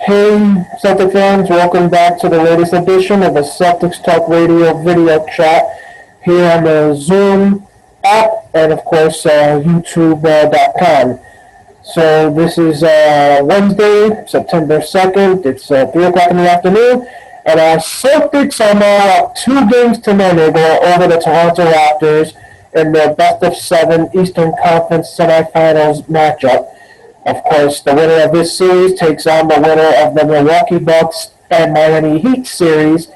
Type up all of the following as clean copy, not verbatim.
Hey, Celtic fans, welcome back to the latest edition of the Celtics Talk Radio video chat here on the Zoom app and, of course, YouTube.com. So, this is Wednesday, September 2nd. It's 3 o'clock in the afternoon, and our Celtics are now up 2 games to none over the Toronto Raptors in their best of 7 Eastern Conference semifinals matchup. Of course, the winner of this series takes on the winner of the Milwaukee Bucks and Miami Heat series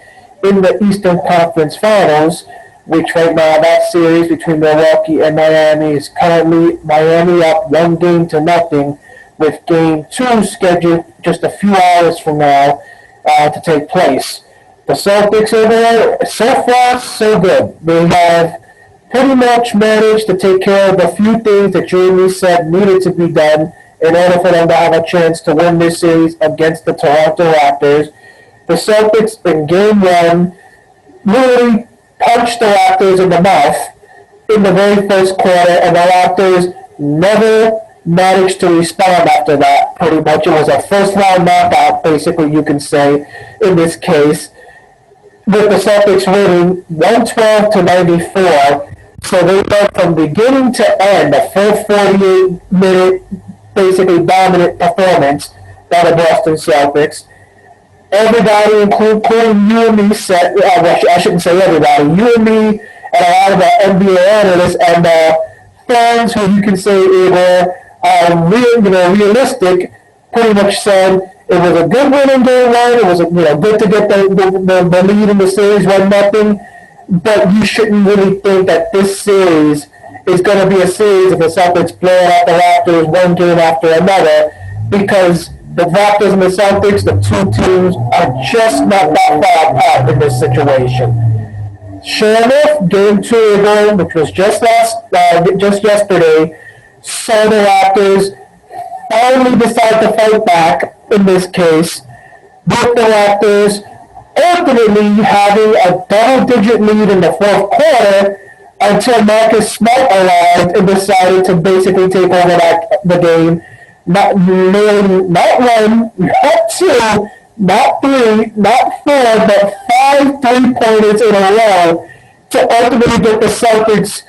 in the Eastern Conference Finals, which right now that series between Milwaukee and Miami is currently Miami up 1 game to nothing, with Game 2 scheduled just a few hours from now to take place. The Celtics are there. So far, so good. They have pretty much managed to take care of the few things that Jamie said needed to be done in order for them to have a chance to win this series against the Toronto Raptors. The Celtics in Game 1 literally punched the Raptors in the mouth in the very first quarter, and the Raptors never managed to respond after that. Pretty much it was a first round knockout, basically, you can say, in this case, with the Celtics winning 112 to 94. So they went from beginning to end, a full 48-minute basically dominant performance by the Boston Celtics. Everybody, including you and me, said, I shouldn't say everybody, you and me, and a lot of the NBA analysts and fans who you can say were realistic, pretty much said it was a good win in Game 1. It was good to get the lead in the series 1-0, but you shouldn't really think that this series is going to be a series of the Celtics blowing out the Raptors 1 game after another, because the Raptors and the Celtics, the two teams, are just not that far apart in this situation. Sure enough, Game 2 ago, which was just yesterday, saw the Raptors finally decide to fight back in this case, with the Raptors ultimately having a double-digit lead in the fourth quarter until Marcus Smart arrived and decided to basically take over the game. Not one, not two, not three, not four, but 5 3-pointers in a row to ultimately get the Celtics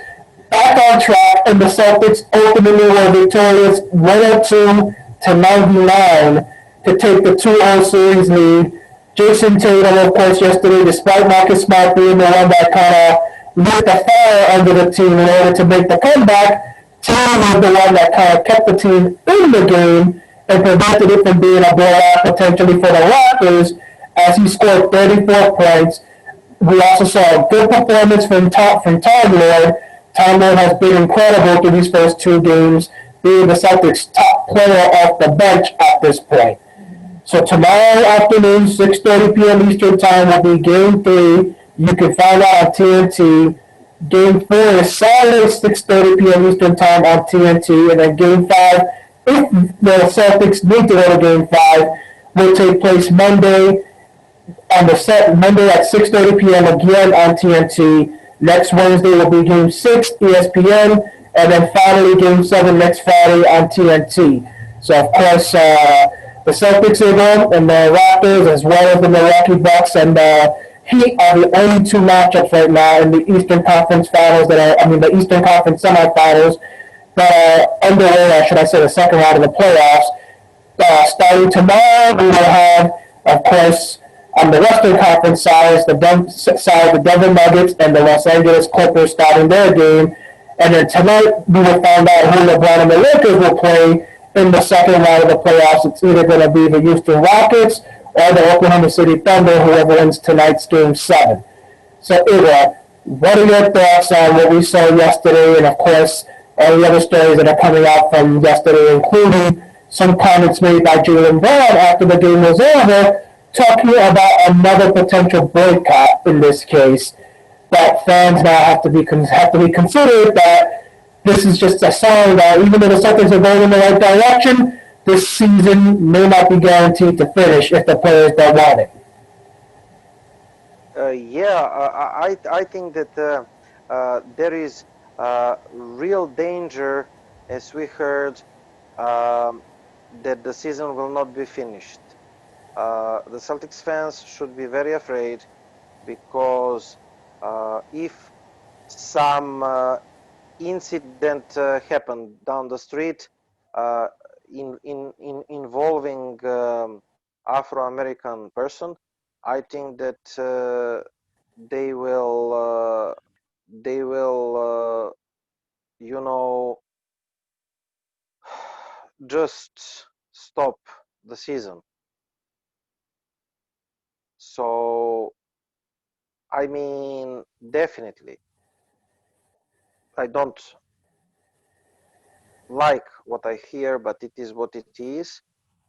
back on track, and the Celtics ultimately were victorious 102 to 99 to take the 2-0 series lead. Jason Tatum, of course, yesterday, despite Marcus Smart being the one that kind of lit the fire under the team in order to make the comeback, Tatum was the one that kind of kept the team in the game and prevented it from being a blowout potentially for the Raptors, as he scored 34 points. We also saw a good performance from Time Lord. Time Lord has been incredible through these first 2 games, being the Celtics' top player off the bench at this point. So tomorrow afternoon, 6:30 p.m. Eastern Time, will be Game 3. You can find out on TNT. Game 4 is Saturday, 6:30 p.m. Eastern Time on TNT. And then Game 5, if the Celtics need to go to Game 5, will take place Monday at 6:30 p.m. again on TNT. Next Wednesday will be Game 6, ESPN. And then finally Game 7 next Friday on TNT. So, of course, the Celtics are going, and the Raptors, as well as the Milwaukee Bucks and Heat, are the only 2 matchups right now in the Eastern Conference Finals the Eastern Conference semifinals that are underway, or should I say the second round of the playoffs. Starting tomorrow, we will have, of course, on the Western Conference side, the Denver Nuggets and the Los Angeles Clippers starting their game. And then tonight, we will find out who LeBron and the Lakers will play in the second round of the playoffs. It's either going to be the Houston Rockets or the Oklahoma City Thunder, whoever wins tonight's Game 7. So, Igor, what are your thoughts on what we saw yesterday, and, of course, all the other stories that are coming out from yesterday, including some comments made by Jaylen Brown after the game was over, talking about another potential boycott in this case, that fans now have to be considered that this is just a sign that even though the Celtics are going in the right direction, this season may not be guaranteed to finish if the players don't want it. I think that there is real danger, as we heard, that the season will not be finished. The Celtics fans should be very afraid because if some incident happened down the street uh, involving Afro-American person, I think that they will they will you know just stop the season. So I mean, definitely, I don't like what I hear, but it is what it is.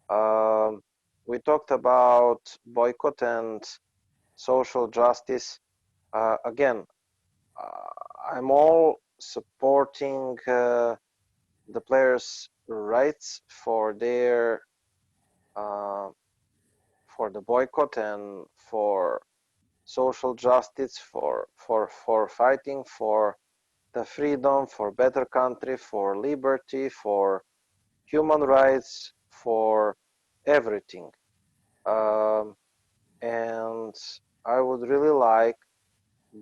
Um, we talked about boycott and social justice. Again, I'm all supporting the players' rights uh, for the boycott and for social justice, for fighting for the freedom, for better country, for liberty, for human rights, for everything. Um, and I would really like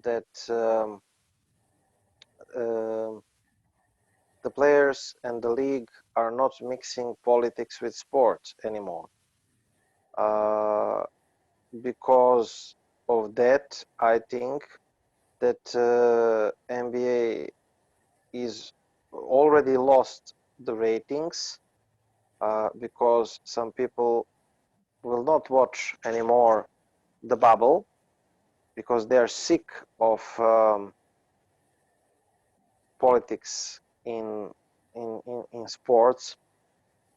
that um, the players and the league are not mixing politics with sports anymore. Uh, because of that, I think that NBA is already lost the ratings because some people will not watch anymore the bubble because they are sick of politics in sports.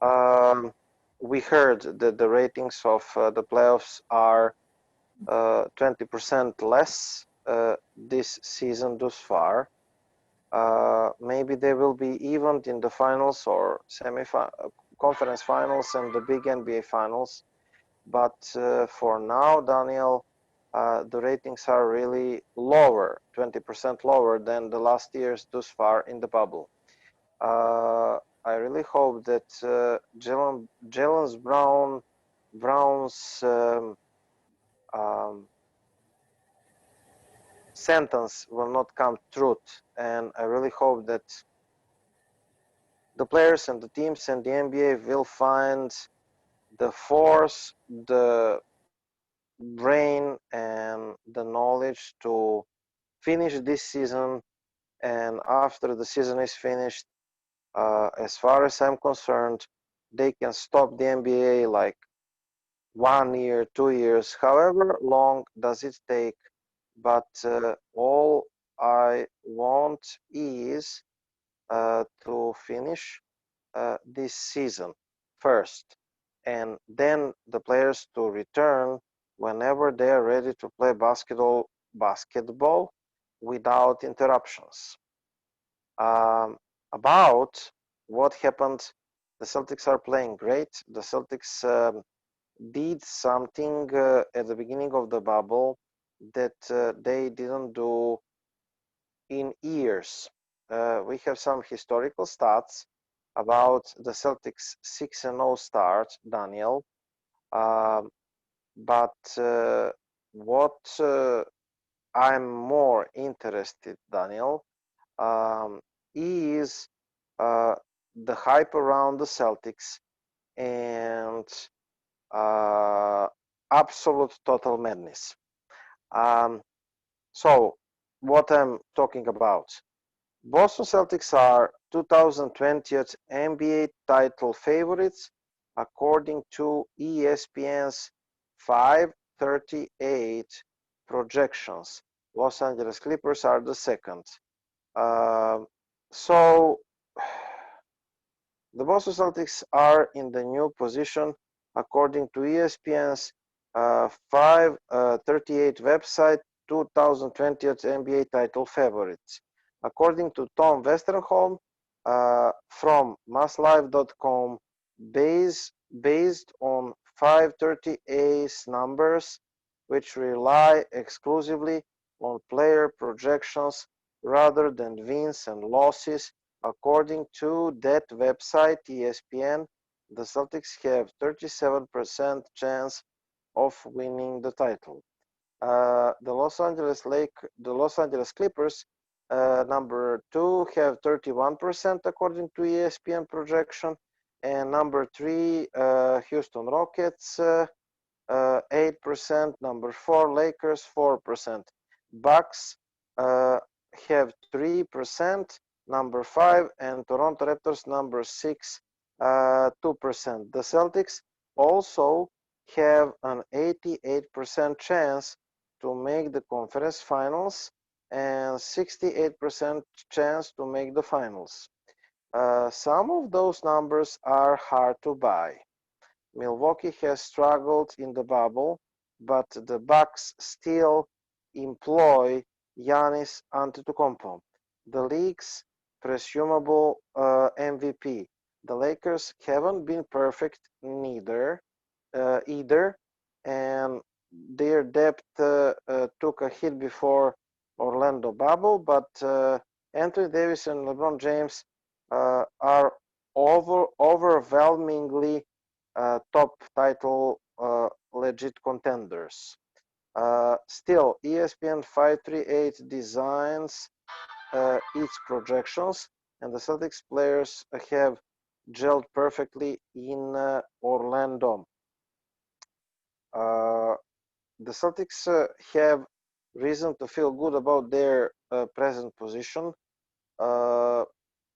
Um, we heard that the ratings of the playoffs are 20% less this season thus far. Maybe they will be evened in the finals or conference finals and the big NBA finals. But for now, Daniel, the ratings are really lower, 20% lower than the last years thus far in the bubble. I really hope that Jalen's Brown's um, sentence will not come truth, and I really hope that the players and the teams and the NBA will find the force, the brain, and the knowledge to finish this season. And after the season is finished, as far as I'm concerned, they can stop the NBA like 1 year, 2 years, however long does it take. But all I want is to finish this season first, and then the players to return whenever they are ready to play basketball without interruptions. Um, about what happened, the Celtics are playing great. The Celtics did something at the beginning of the bubble that they didn't do in years. We have some historical stats about the Celtics 6-0 start, Daniel. Um, but what I'm more interested, Daniel, um, is uh, the hype around the Celtics and uh, absolute total madness. Um, so, what I'm talking about? Boston Celtics are 2020 NBA title favorites according to ESPN's 538 projections. Los Angeles Clippers are the second. Uh, so the Boston Celtics are in the new position according to ESPN's 538 website, 2020 NBA title favorites. According to Tom Westerholm from masslive.com, based on 538's numbers, which rely exclusively on player projections rather than wins and losses. According to that website, ESPN, the Celtics have 37% chance of winning the title. The Los Angeles Clippers, number 2, have 31% according to ESPN projection, and number 3, Houston Rockets, 8%. Number 4, Lakers, 4%. Bucks have 3%. Number 5, and Toronto Raptors, number 6, 2%. The Celtics also have an 88% chance to make the conference finals and 68% chance to make the finals. Some of those numbers are hard to buy. Milwaukee has struggled in the bubble, but the Bucks still employ Giannis Antetokounmpo, the league's presumable MVP. The Lakers haven't been perfect either, and their depth took a hit before Orlando bubble, but Anthony Davis and LeBron James are overwhelmingly top title legit contenders. Still, ESPN 538 designs its projections, and the Celtics players have gelled perfectly in Orlando. The Celtics have reason to feel good about their present position,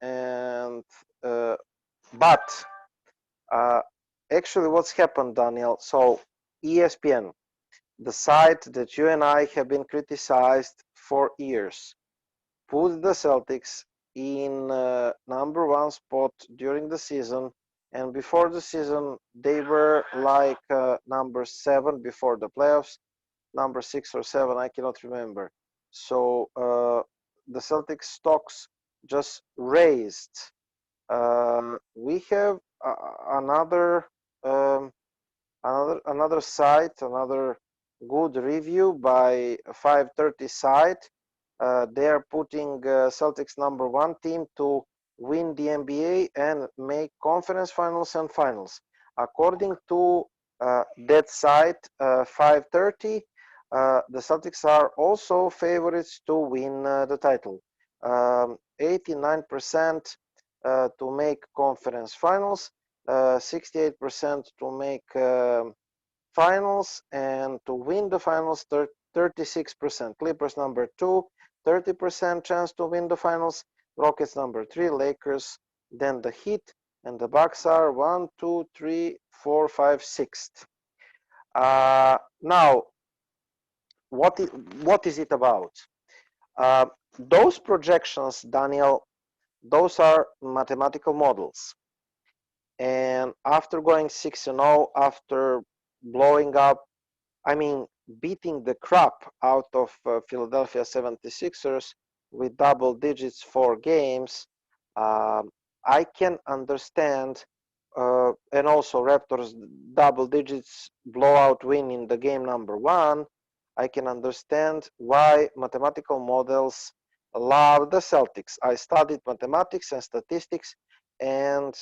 and but actually, what's happened, Daniel? So ESPN, the site that you and I have been criticized for years, put the Celtics in number 1 spot during the season, and before the season they were like number 7 before the playoffs, number 6 or 7, I cannot remember. So the Celtics stocks just raised. We have another um, another site, another good review by 530 site. They are putting Celtics number 1 team to win the NBA and make conference finals and finals. According to that site, 530, the Celtics are also favorites to win the title. 89% to make conference finals, 68% to make finals, and to win the finals 36%. Clippers number 2, 30% chance to win the finals. Rockets number 3, Lakers, then the Heat, and the Bucks are 1, 2, 3, 4, 5, 6th. Now, what is it about? Those projections, Daniel, those are mathematical models. And after going 6-0, after blowing up, I mean, beating the crap out of Philadelphia 76ers with double digits for games, I can understand, and also Raptors double digits blowout win in the game number 1, I can understand why mathematical models love the Celtics. I studied mathematics and statistics, and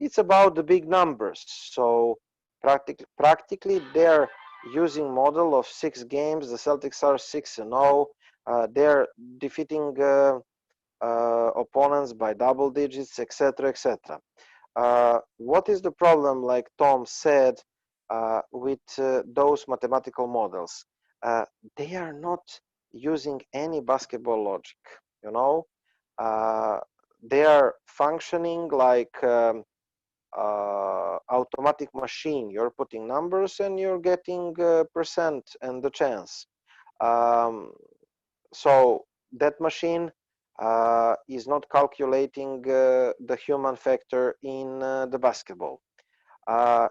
it's about the big numbers. So practically they're using model of 6 games. The Celtics are 6-0. They're defeating opponents by double digits, etc., etc. What is the problem, like Tom said, with those mathematical models? They are not using any basketball logic, you know? They are functioning like automatic machine. You're putting numbers and you're getting percent and the chance. So that machine is not calculating the human factor in the basketball.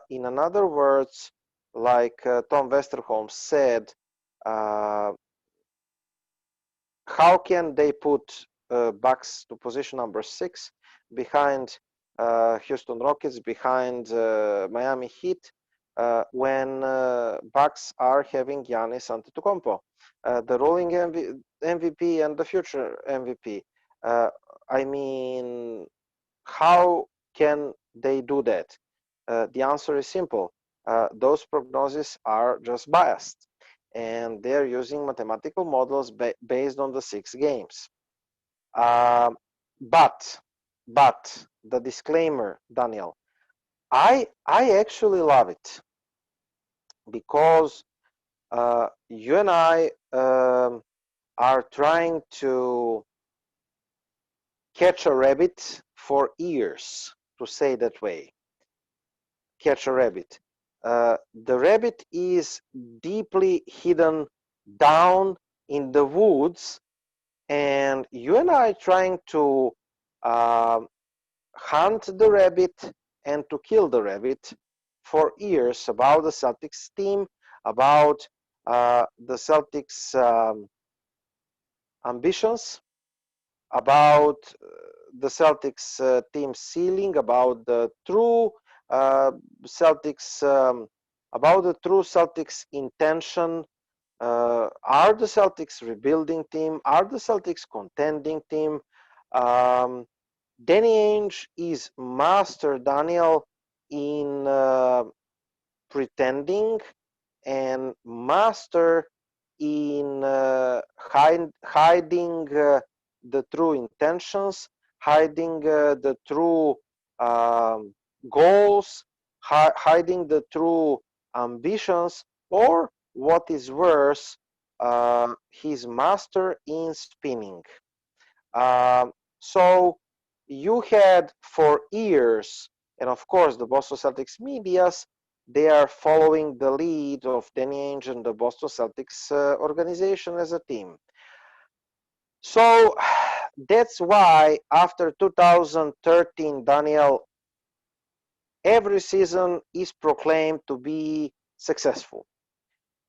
In other words, like Tom Westerholm said, how can they put Bucks to position number 6 behind Houston Rockets, behind Miami Heat, when Bucks are having Giannis Antetokounmpo, the rolling MVP and the future MVP? I mean, how can they do that? The answer is simple. Those prognoses are just biased, and they're using mathematical models based on the 6 games. Um, but, but the disclaimer, Daniel, I actually love it because you and I are trying to catch a rabbit for years, to say that way. Catch a rabbit. The rabbit is deeply hidden down in the woods, and you and I trying to uh, hunt the rabbit and to kill the rabbit for years about the Celtics team, about the Celtics ambitions, about the Celtics team ceiling, about the true uh, Celtics, about the true Celtics intention. Are the Celtics rebuilding team? Are the Celtics contending team? Um, Danny Ainge is master, Daniel, in pretending and master in hiding the true intentions, hiding the true um, goals, hiding the true ambitions, or what is worse, he's master in spinning. Um, so you had for years, and of course the Boston Celtics medias, they are following the lead of Danny Ainge and the Boston Celtics organization as a team. So that's why after 2013, Daniel, every season is proclaimed to be successful.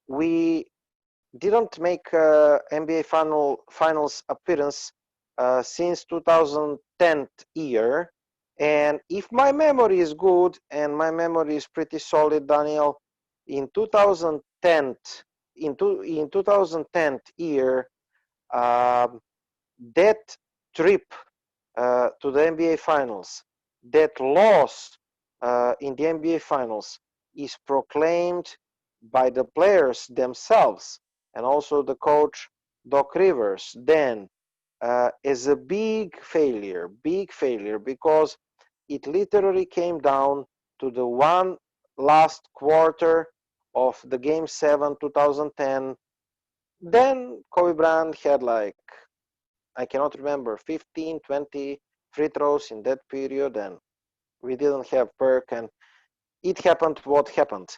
We didn't make NBA finals appearance since 2010 year. And if my memory is good, and my memory is pretty solid, Daniel, in 2010, in 2010 year, um, that trip to the NBA Finals, that loss in the NBA Finals is proclaimed by the players themselves and also the coach Doc Rivers then as a big failure because it literally came down to the one last quarter of the game 7 2010. Then Kobe Bryant had like, I cannot remember, 15, 20 free throws in that period, and we didn't have Perk, and it happened what happened.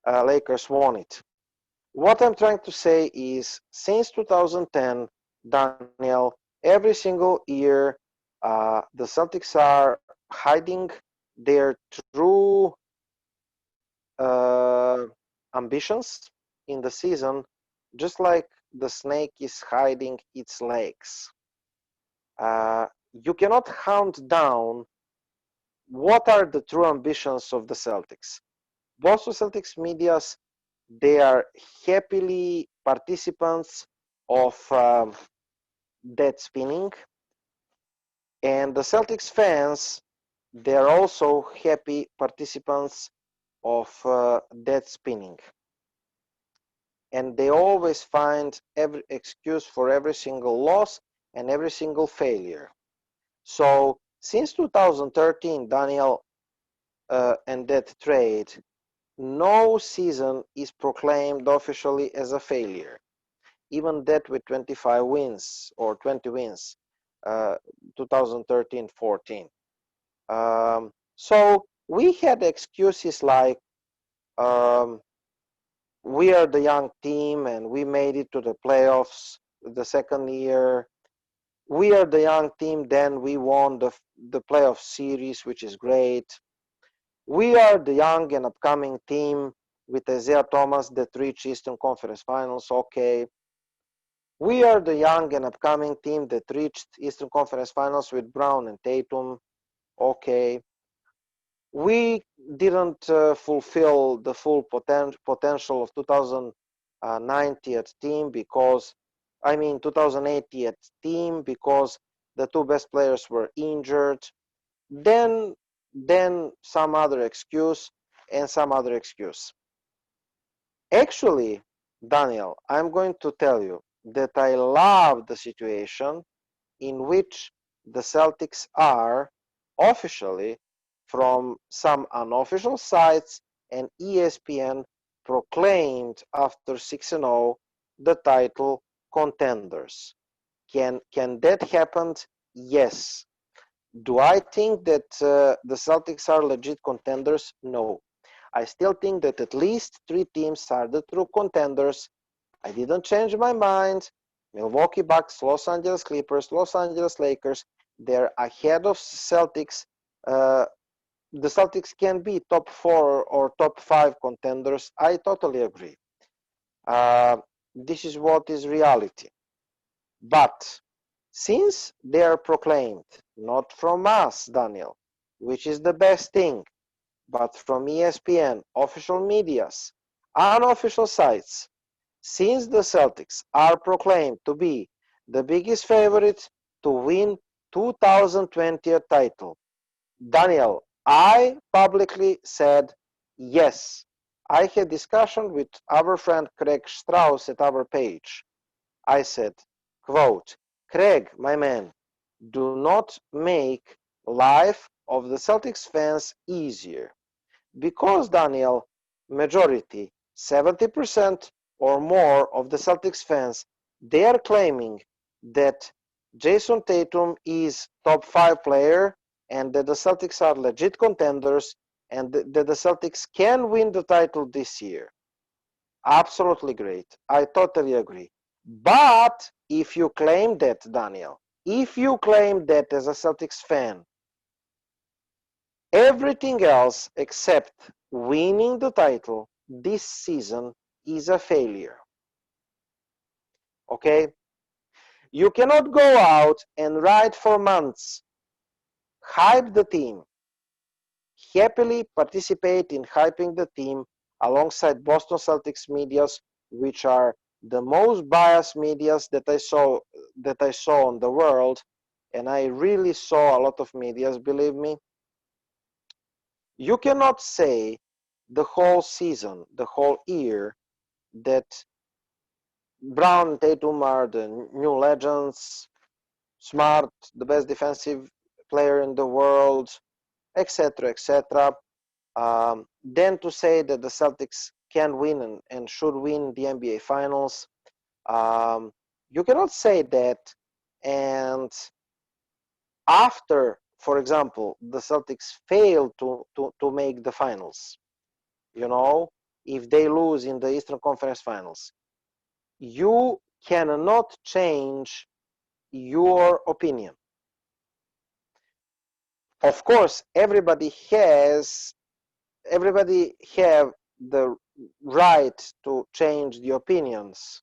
Lakers won it. What I'm trying to say is, since 2010, Daniel, every single year, the Celtics are hiding their true uh, ambitions in the season, just like the snake is hiding its legs. You cannot hunt down what are the true ambitions of the Celtics. Boston Celtics medias, they are happily participants of that spinning, and the Celtics fans, they are also happy participants of that spinning, and they always find every excuse for every single loss and every single failure. So since 2013, Daniel, and that trade, no season is proclaimed officially as a failure, even that with 25 wins or 20 wins, 2013-14. So we had excuses like, um, we are the young team and we made it to the playoffs the second year. We are the young team, then we won the playoff series, which is great. We are the young and upcoming team with Isaiah Thomas that reached Eastern Conference Finals. Okay. We are the young and upcoming team that reached Eastern Conference Finals with Brown and Tatum. Okay. We didn't fulfill the full potential of 2090 team because, 2080 team because the two best players were injured. Then then some other excuse, and some other excuse. Actually, Daniel, I'm going to tell you that I love the situation in which the Celtics are officially, from some unofficial sites and ESPN, proclaimed after 6-0 the title contenders. Can that happen? Yes. Do I think that the Celtics are legit contenders? No. I still think that at least three teams are the true contenders. I didn't change my mind. Milwaukee Bucks, Los Angeles Clippers, Los Angeles Lakers, they're ahead of Celtics. Uh, the Celtics can be top 4 or top 5 contenders. I totally agree. Uh, this is what is reality. But since they are proclaimed, not from us, Daniel, which is the best thing, but from ESPN, official medias, unofficial sites, since the Celtics are proclaimed to be the biggest favorite to win 2020 title, Daniel, I publicly said yes. I had discussion with our friend Craig Strauss at our page. I said, quote, Craig, my man, do not make life of the Celtics fans easier. Because, Daniel, majority, 70% or more of the Celtics fans, they are claiming that Jason Tatum is top 5 player and that the Celtics are legit contenders and that the Celtics can win the title this year. Absolutely great. I totally agree. But if you claim that, Daniel, if you claim that as a Celtics fan, everything else except winning the title this season is a failure. Okay? You cannot go out and write for months, hype the team, happily participate in hyping the team alongside Boston Celtics medias, which are the most biased medias that I saw on the world, and I really saw a lot of medias, believe me. You cannot say the whole season, the whole year, that Brown and Tatum are the new legends, Smart, the best defensive player in the world, etc., etc. Then to say that the Celtics can win and should win the NBA Finals, um, you cannot say that. And after, for example, the Celtics fail to make the finals, you know, if they lose in the Eastern Conference Finals, you cannot change your opinion. Of course, everybody have the right to change the opinions,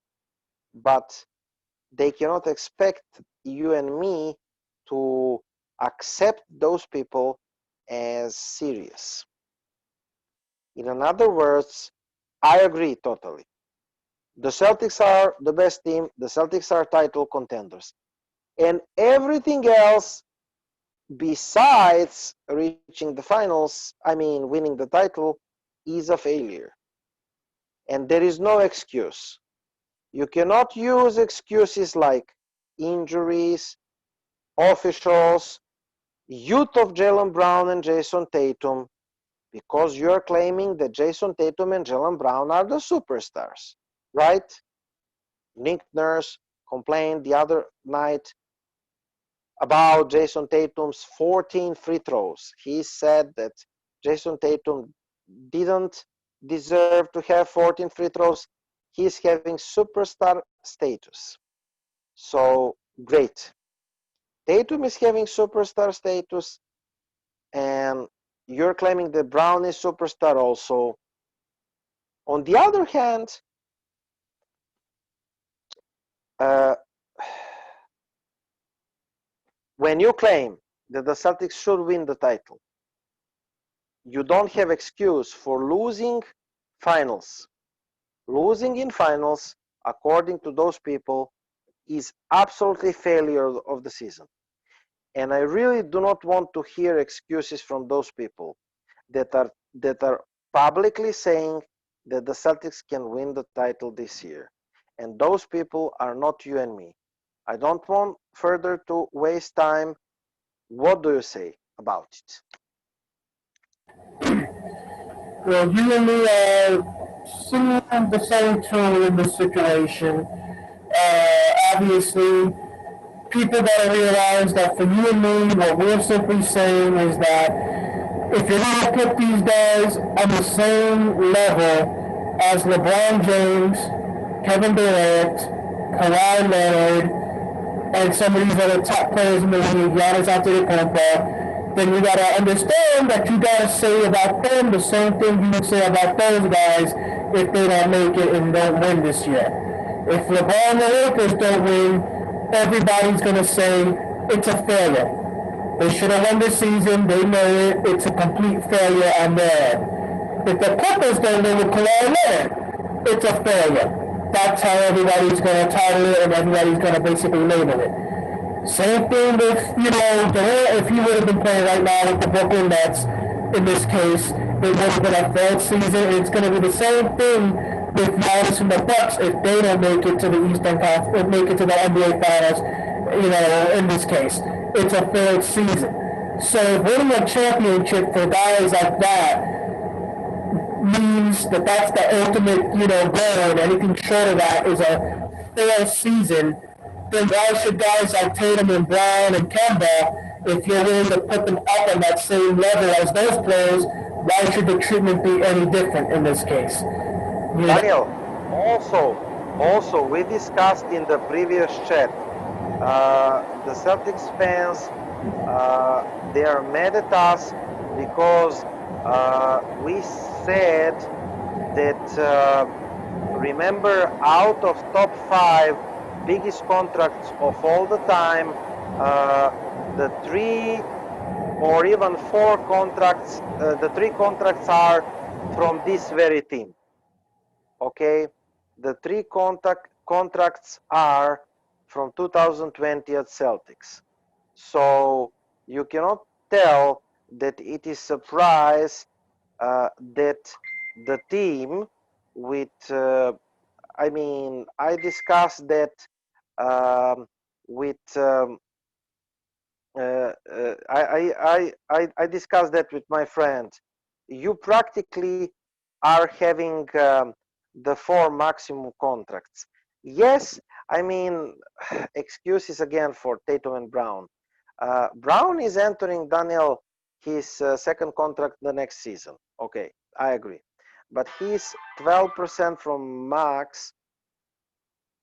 but they cannot expect you and me to accept those people as serious. In other words, I agree totally. The Celtics are the best team, the Celtics are title contenders. And everything else besides reaching the finals, winning the title, is a failure. And there is no excuse. You cannot use excuses like injuries, officials, youth of Jaylen Brown and Jason Tatum, because you're claiming that Jason Tatum and Jaylen Brown are the superstars, right? Nick Nurse complained the other night about Jason Tatum's 14 free throws. He said that Jason Tatum didn't deserve to have 14 free throws. He's having superstar status. So, great. Tatum is having superstar status, and you're claiming that Brown is superstar also. On the other hand, uh, when you claim that the Celtics should win the title, you don't have excuse for losing finals. Losing in finals, according to those people, is absolutely failure of the season. And I really do not want to hear excuses from those people that are publicly saying that the Celtics can win the title this year. And those people are not you and me. I don't want further to waste time. What do you say about it? Well, you and me are seeing the same tone in this situation. Obviously, people gotta realize that for you and me, what we're simply saying is that if you're gonna put these guys on the same level as LeBron James, Kevin Durant, Kawhi Leonard, and some of these other top players in the league, Giannis Antetokounmpo, then you gotta understand that you gotta say about them the same thing you would say about those guys if they don't make it and don't win this year. If LeBron and the Lakers don't win, everybody's gonna say it's a failure. They should have won this season. They know it. It's a complete failure on their end. If the Clippers don't win with Kawhi Leonard, it's a failure. That's how everybody's going to title it and everybody's going to basically label it. Same thing with, Durant. If he would have been playing right now with the Brooklyn Nets, in this case, it would have been a failed season. It's going to be the same thing with Giannis and the Bucks if they don't make it to the Eastern Conference, make it to the NBA Finals. In this case, it's a failed season. So winning a championship for guys like that means that that's the ultimate, goal, and anything short of that is a fair season. Then why should guys like Tatum and Brown and Kemba, if you're willing to put them up on that same level as those players, why should the treatment be any different in this case? Daniel, also we discussed in the previous chat, the Celtics fans, they are mad at us because we said that remember, out of top 5 biggest contracts of all the time, the 3 or even 4 contracts, the 3 contracts are from this very team. Okay, the 3 contracts are from 2020 at Celtics. So you cannot tell that it is surprise that the team with I discussed that with I discussed that with my friend. You practically are having the 4 maximum contracts. Yes, excuses again for Tatum and Brown. Brown is entering, Daniel, his second contract the next season. Okay, I agree. But he's 12% from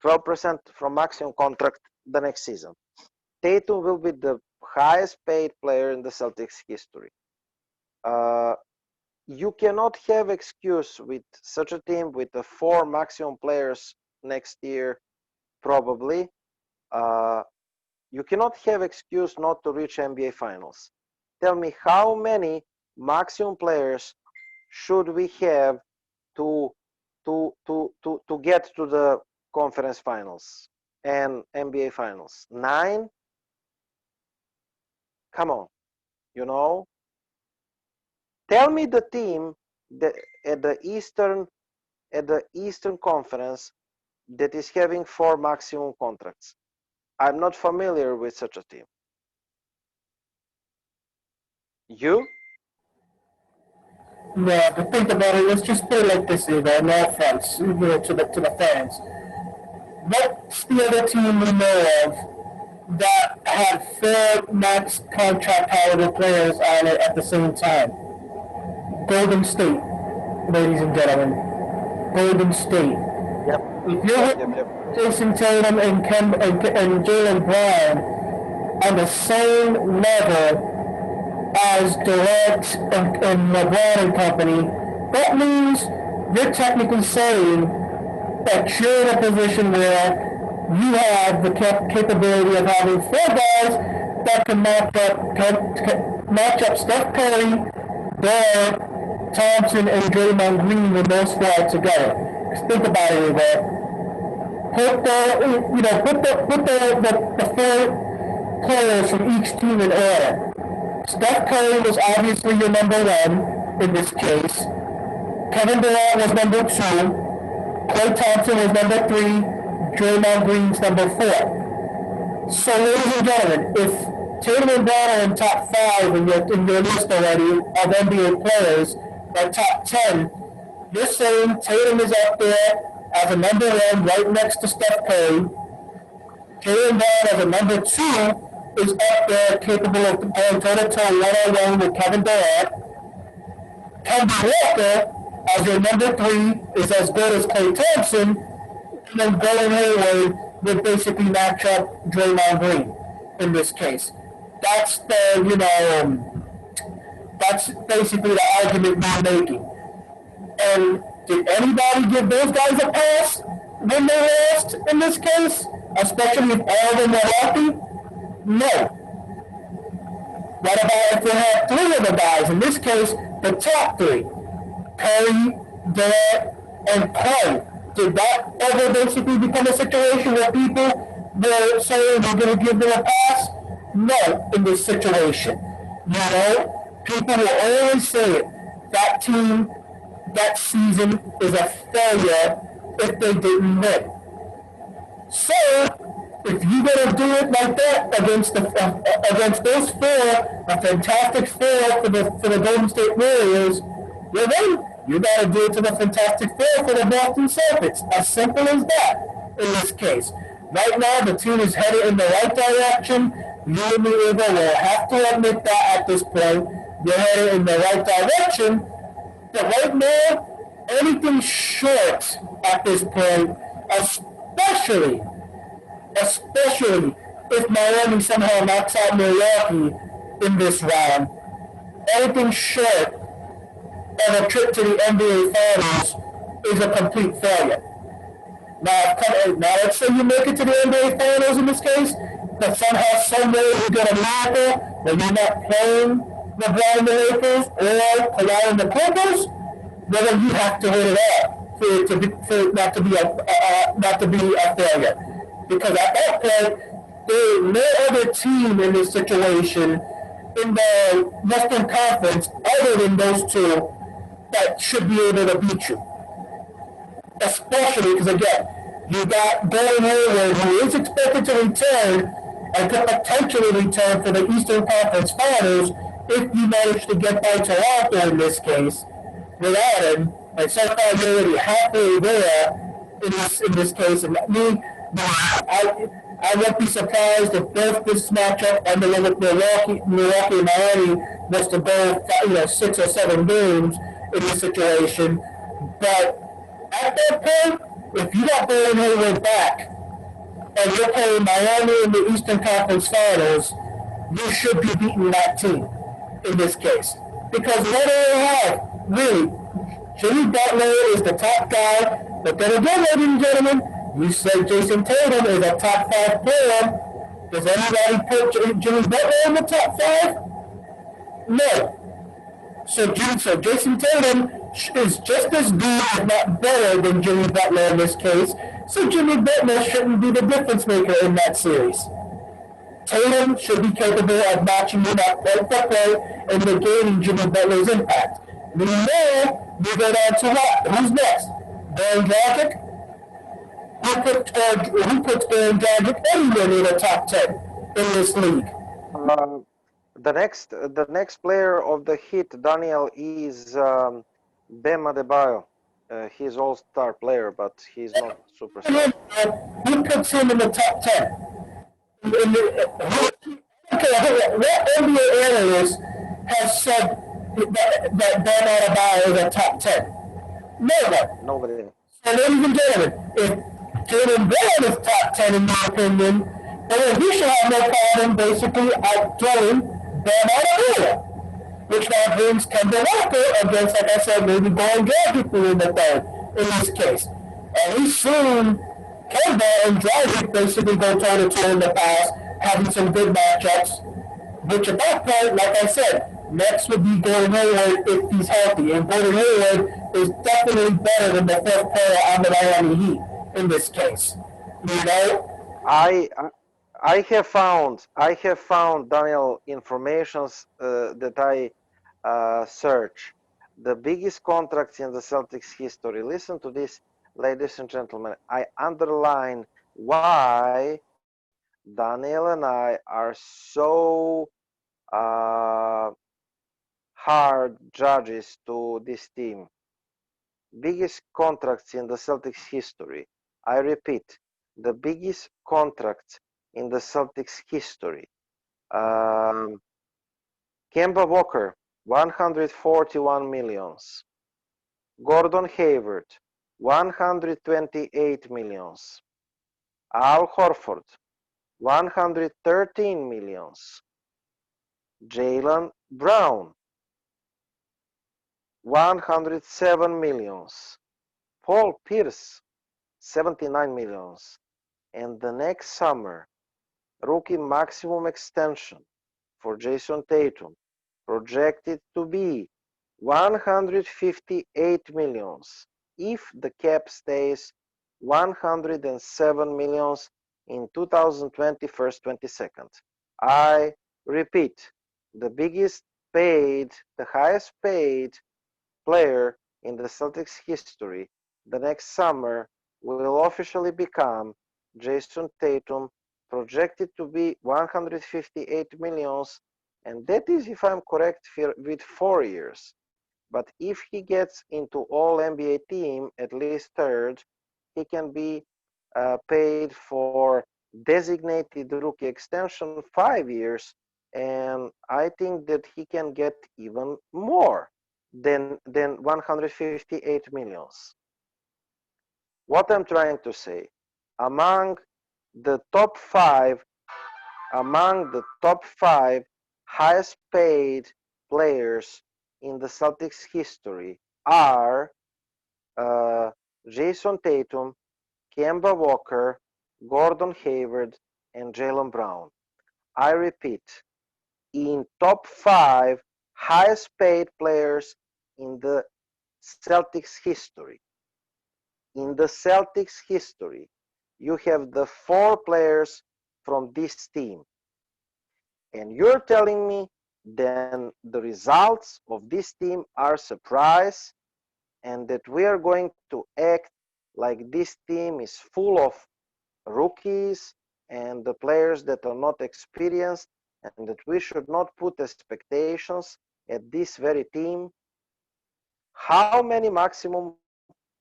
12% from maximum contract the next season. Tatum will be the highest paid player in the Celtics history. You cannot have excuse with such a team with the 4 maximum players next year, probably. You cannot have excuse not to reach NBA Finals. Tell me how many maximum players should we have to get to the conference finals and NBA Finals? 9? Come on, Tell me the team that at the Eastern Conference that is having 4 maximum contracts. I'm not familiar with such a team. You? Yeah, but think about it. Let's just put it like this, no offense, to the fans. What's the other team we know of that had 4 max contract caliber players on it at the same time? Golden State, ladies and gentlemen. Golden State. Yep. If you're Jason Tatum and Jaylen Brown on the same level as Durant and LeBron and company, that means you're technically saying that you're in a position where you have the capability of having 4 guys that can match up Steph Curry, Durant, Thompson, and Draymond Green when those 4 are together. Just think about it, Put the 4 players from each team in order. Steph Curry was obviously your number one in this case. Kevin Durant was number two. Klay Thompson was number three. Draymond Green's number four. So, ladies and gentlemen, if Tatum and Brown are in top five in your list already of NBA players, or top 10, you're saying Tatum is up there as a number one right next to Steph Curry. Tatum Brown as a number two is up there capable of going toe-to-toe one-on-one with Kevin Durant. Kemba Walker as your number three is as good as Klay Thompson, and then Gordon Hayward would basically match up Draymond Green in this case. That's that's basically the argument we're making. And did anybody give those guys a pass when they lost in this case? Especially if all of them were healthy? No. What about if they had three of the guys? In this case, the top three. Curry, Durant, and Klay. Did that ever basically become a situation where people were saying we're going to give them a pass? No, in this situation. People will always say it. That team, that season is a failure if they didn't win. So, if you're going to do it like that against those four, a fantastic four for the Golden State Warriors, well then, you got to do it to the Fantastic Four for the Boston Celtics. As simple as that in this case. Right now, the team is headed in the right direction. You and me, Eva, will have to admit that at this point. You're headed in the right direction. But right now, anything short at this point, especially if Miami somehow knocks out Milwaukee in this round, anything short of a trip to the NBA Finals is a complete failure. Now let's say you make it to the NBA Finals in this case, but somehow, someway, you get a miracle where you're not playing LeBron and the Lakers or Kawhi and the Clippers, well, then you have to hit it out for it not to be a failure. Because at that point, there is no other team in this situation in the Western Conference other than those two that should be able to beat you. Especially because, again, you got Gordon Hayward, who is expected to return and could potentially return for the Eastern Conference Finals if you manage to get by Toronto in this case without him. And so far, you're already halfway there in this case. And I won't be surprised if both this matchup and the one with Milwaukee and Miami was to go 6 or 7 games in this situation. But at that point, if you got Gordon Hayward back and you're playing Miami in the Eastern Conference Finals, you should be beating that team in this case. Because what do they have? Really, Jimmy Butler is the top guy. But then again, ladies and gentlemen, you said Jason Tatum is a top 5 player. Does anybody put Jimmy Butler in the top 5? No. So Jason Tatum is just as good, if not better, than Jimmy Butler in this case. So Jimmy Butler shouldn't be the difference maker in that series. Tatum should be capable of matching him up play for play and negating Jimmy Butler's impact. Now, we go down to what? Who's next? Goran Dragic? Who puts Goran Dragic anywhere near the top 10 in this league? The next player of the Heat, Daniel, is Bam Adebayo. He's all-star player, but he's not superstar. Who puts him in the top 10? What NBA analyst has said that Bam Adebayo is a top 10? No one. Nobody. So, ladies and gentlemen, if Jaylen Brown is top 10 in my opinion, then he should have no problem basically outdoing Bam Adebayo, which now brings Kemba Walker against, like I said, maybe Goran Dragic in the third in this case. And we've seen Kemba and Dragic basically go toe-to-toe in the past, having some good matchups, which at that point, like I said, next would be Gordon Hayward if he's healthy. And Gordon Hayward is definitely better than the first player on the Miami Heat in this case. You know? I have found Daniel informations that I search. The biggest contracts in the Celtics history. Listen to this, ladies and gentlemen. I underline why Daniel and I are so uh, hard judges to this team. Biggest contracts in the Celtics history. I repeat, the biggest contracts in the Celtics history. Um, Kemba Walker, 141 millions. Gordon Hayward, 128 millions. Al Horford, 113 millions. Jaylen Brown, 107 millions. Paul Pierce, 79 millions. And the next summer, rookie maximum extension for Jason Tatum projected to be 158 millions if the cap stays 107 millions in 2020 first 22nd. I repeat, the biggest paid, the highest paid player in the Celtics history the next summer will officially become Jason Tatum, projected to be 158 millions, and that is, if I'm correct, with 4 years. But if he gets into all NBA team, at least third, he can be paid for designated rookie extension 5 years, and I think that he can get even more than 158 millions. What I'm trying to say, among the top five, among the top five highest paid players in the Celtics history are uh, Jason Tatum, Kemba Walker, Gordon Hayward, and Jaylen Brown. I repeat, in top five highest paid players in the Celtics history. In the Celtics history, you have the four players from this team. And you're telling me then the results of this team are surprise and that we are going to act like this team is full of rookies and the players that are not experienced and that we should not put expectations at this very team. How many maximum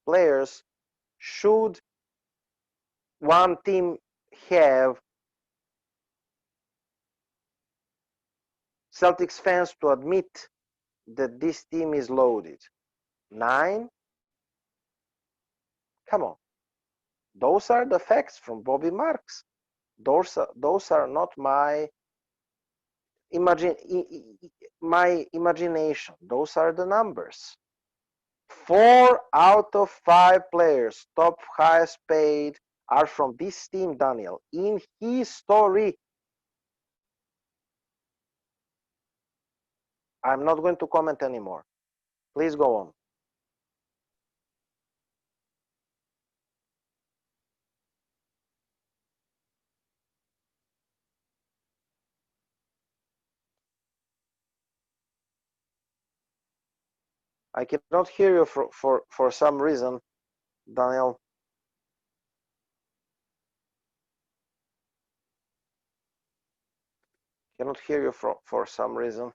players should one team have Celtics fans to admit that this team is loaded? 9? Come on. Those are the facts from Bobby Marks. Those are not my imagination. Those are the numbers. 4 out of 5 players, top highest paid, are from this team, Daniel, in history. I'm not going to comment anymore. Please go on. I cannot hear you for some reason, Daniel. Cannot hear you for some reason.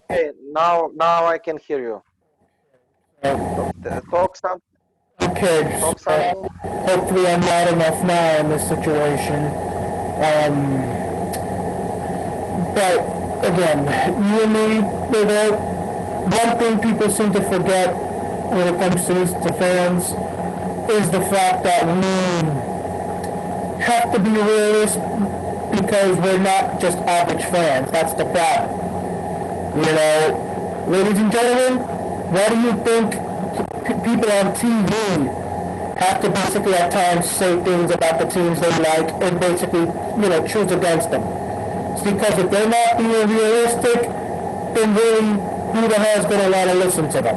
Okay, now I can hear you. Talk Okay, talk so something. hopefully I'm loud enough now in this situation. But again, you and me, one thing people seem to forget when it comes to fans is the fact that we have to be realists because we're not just average fans. That's the problem. You know, ladies and gentlemen, what do you think people on TV have to basically at times say things about the teams they like and basically, choose against them. It's because if they're not being realistic, then really, who the hell is going to want to listen to them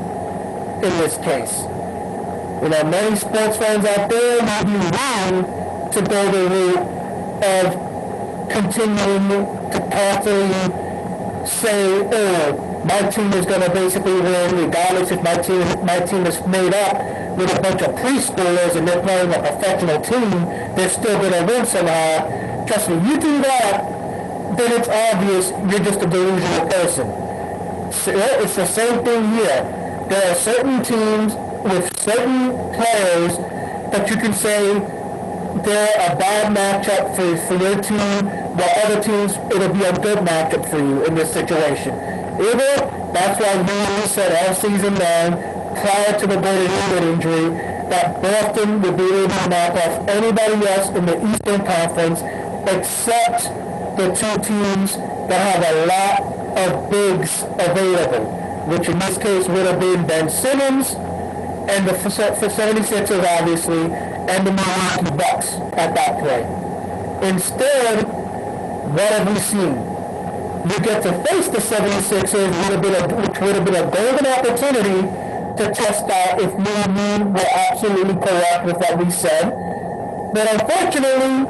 in this case? Many sports fans out there may be wrong to go the route of continuing to constantly say, oh, my team is going to basically win regardless if my team is made up with a bunch of preschoolers and they're playing a professional team, they're still going to win somehow. Trust me, you do that, then it's obvious you're just a delusional person. So it's the same thing here. There are certain teams with certain players that you can say they're a bad matchup for your team, while other teams, it'll be a good matchup for you in this situation. Either, that's why we said all season long, prior to the Gordon Hayward injury, that Boston would be able to knock off anybody else in the Eastern Conference except the two teams that have a lot of bigs available, which in this case would have been Ben Simmons and the 76ers, obviously, and the Milwaukee Bucks at that point. Instead, what have we seen? You get to face the 76ers, which would have been a golden opportunity to test out if me and you were absolutely correct with what we said. But unfortunately,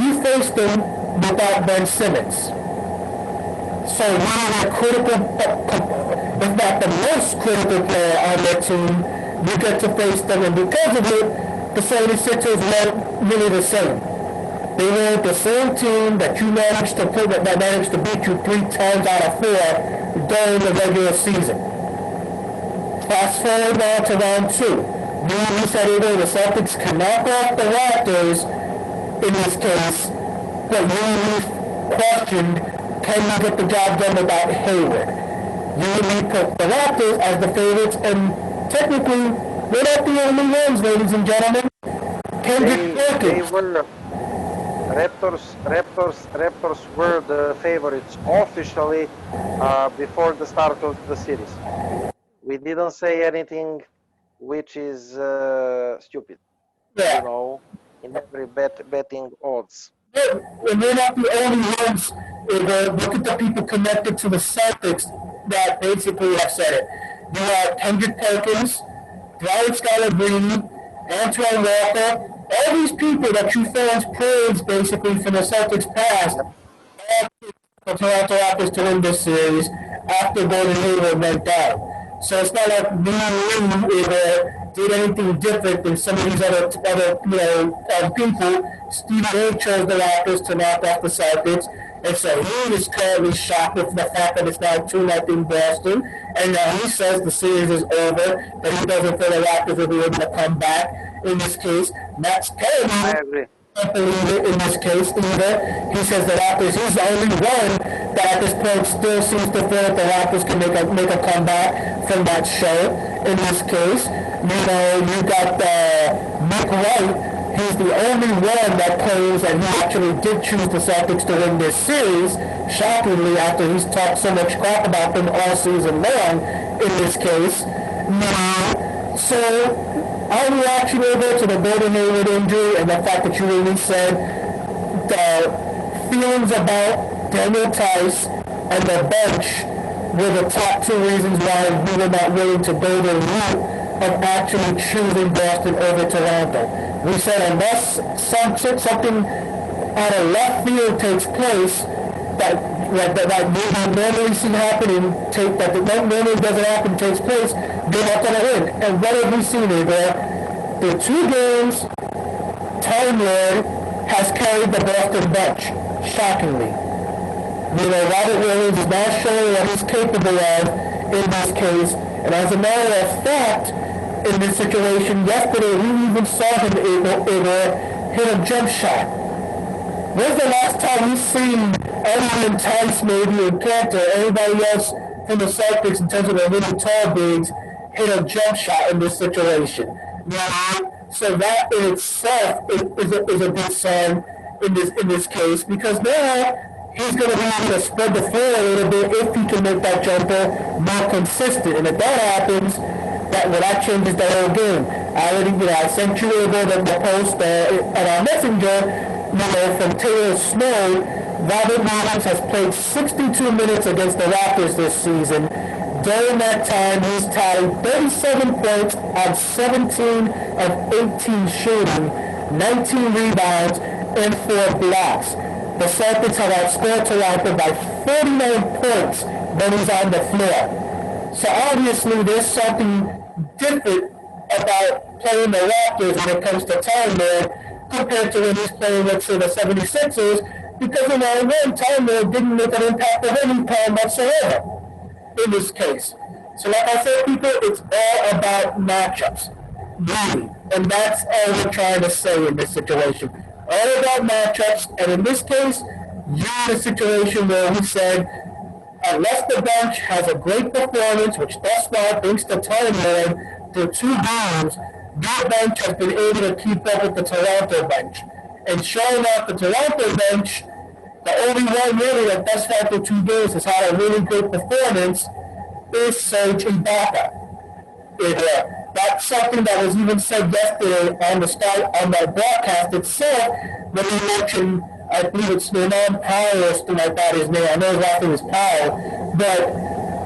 you faced them without Ben Simmons. So one of the critical, if not the most critical player on their team, you get to face them, and because of it, the 76ers weren't really the same. They were the same team that you managed to play, that managed to beat you 3 times out of 4 during the regular season. Fast forward now to round 2. We said either the Celtics can knock off the Raptors in this case, but we questioned, can you get the job done without Hayward? You put the Raptors as the favorites, and technically, we're not the only ones, ladies and gentlemen. They were Raptors were the favorites officially before the start of the series. We didn't say anything which is stupid. Yeah. In every betting odds. And we're not the only ones. Look at the people connected to the Celtics that basically have said it. You have Kendrick Perkins, Brian Scalabrine, Antoine Walker, all these people that you fans praise basically from the Celtics past, the Toronto Raptors to win this series after Gordon Hayward went down. So it's not like me and you did anything different than some of these other people. Stephen A. chose the Raptors to knock off the Celtics, and so he is currently shocked with the fact that it's now 2-0 Boston, and now he says the series is over, that he doesn't feel the Raptors will be able to come back in this case. Max Kelly, I agree. Can't believe it in this case either. He says the Raptors, he's the only one that at this point still seems to feel that the Raptors can make a comeback from that show. In this case, you got Nick Wright. He's the only one that claims that he actually did choose the Celtics to win this series, shockingly, after he's talked so much crap about them all season long, in this case. So, our reaction over to the Gordon Hayward injury and the fact that you really said the feelings about Daniel Tice and the bench were the top 2 reasons why we were not willing to go the route of actually choosing Boston over Toronto. We said unless something out of left field takes place that we normally see happening, that normally doesn't happen, takes place, they're not going to win. And what have we seen here? The 2 games, Time Lord has carried the Boston bench, shockingly. Robert Williams is not showing what he's capable of in this case. And as a matter of fact, in this situation, yesterday we even saw him hit a jump shot. When's the last time we've seen anyone Tice, maybe, and Cantor, anybody else from the Celtics in terms of the really tall bigs, hit a jump shot in this situation? So that in itself is a good sign in this case, because now he's going to be able to spread the floor a little bit if he can make that jumper more consistent. And if that happens, that changes the whole game. I sent you over the post on our messenger, from Taylor Snow. Robert Williams has played 62 minutes against the Raptors this season. During that time, he's tallied 37 points on 17 of 18 shooting, 19 rebounds, and 4 blocks. The Celtics have outscored Toronto by 49 points when he's on the floor. So obviously there's something different about playing the Raptors when it comes to time man compared to when he's playing, let's say, the 76ers, because in our one time man didn't make an impact of any time whatsoever in this case. So like I said, people, it's all about matchups. Really. And that's all we're trying to say in this situation. All about matchups, and in this case, you're in a situation where we said, unless the bench has a great performance, which thus far, thanks to time man, through 2 games, your bench has been able to keep up with the Toronto bench. And showing off the Toronto bench, the only one really that thus far through 2 games has had a really good performance is Serge Ibaka. That's something that was even said yesterday on the broadcast itself when we mentioned, I believe it's Norman Powell or something like that, his name. I know his last name is Powell, but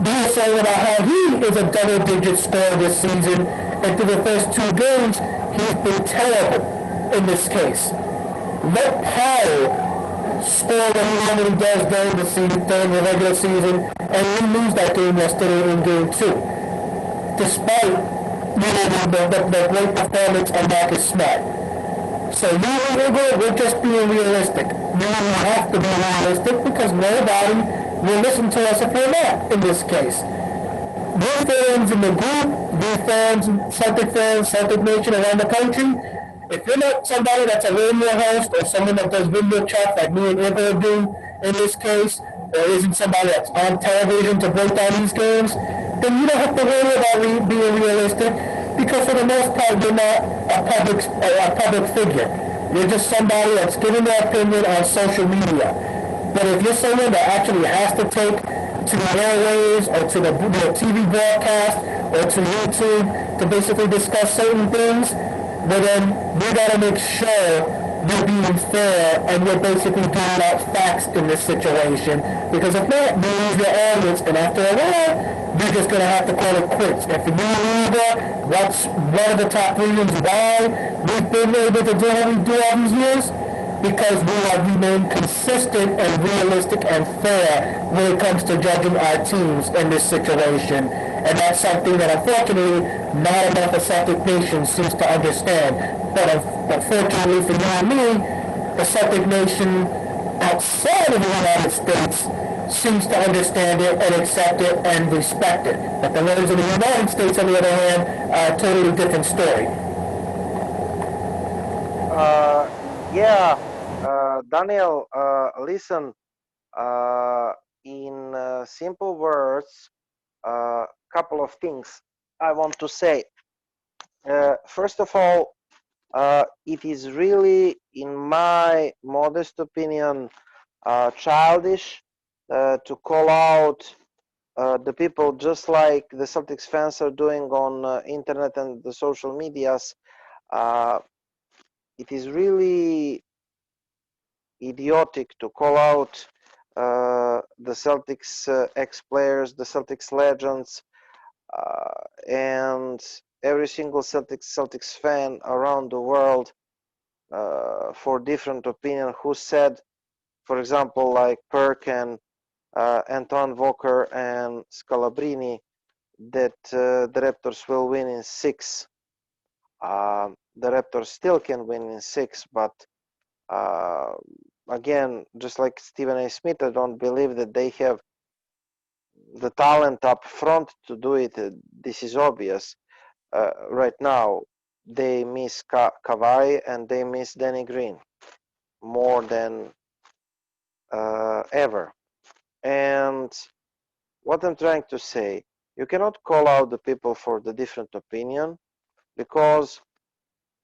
they were saying about how he is a double-digit scorer this season, and through the first 2 games, he's been terrible in this case. Let Powell score what he normally does during the regular season, and we lose that game yesterday in Game 2. Despite the great performance of Marcus Smart. So we're just being realistic. We have to be realistic because nobody will listen to us if we're not in this case. We're fans in the group, we're fans, Celtic Nation around the country. If you're not somebody that's a radio host or someone that does video chats like me and Eva do in this case, or isn't somebody that's on television to break down these games, then you don't have to worry about being realistic because for the most part you're not a public figure. You're just somebody that's giving their opinion on social media. But if you're someone that actually has to take to the airwaves or to the TV broadcast or to YouTube to basically discuss certain things, well then we gotta make sure you're being fair and you're basically giving out facts in this situation, because if not, you lose your audience, and after a while, you're just going to have to call it quits. If you're either, what's one of the top reasons why we've been able to do what we do all these years? Because we have remained consistent and realistic and fair when it comes to judging our teams in this situation. And that's something that unfortunately not enough of Celtic Nation seems to understand. But fortunately for you and me, the Celtic Nation outside of the United States seems to understand it and accept it and respect it. But the ones in the United States, on the other hand, are a totally different story. Daniel, listen, in simple words, couple of things I want to say. First of all, it is really, in my modest opinion, childish to call out the people just like the Celtics fans are doing on internet and the social medias. It is really idiotic to call out the Celtics ex-players, the Celtics legends, and every single Celtics fan around the world for different opinion, who said, for example, like Perk and Antoine Walker and Scalabrini, that the Raptors will win in 6. The Raptors still can win in 6, but again, just like Stephen A. Smith, I don't believe that they have the talent up front to do it. This is obvious. Right now, they miss Kawhi and they miss Danny Green more than ever. And what I'm trying to say, you cannot call out the people for the different opinion, because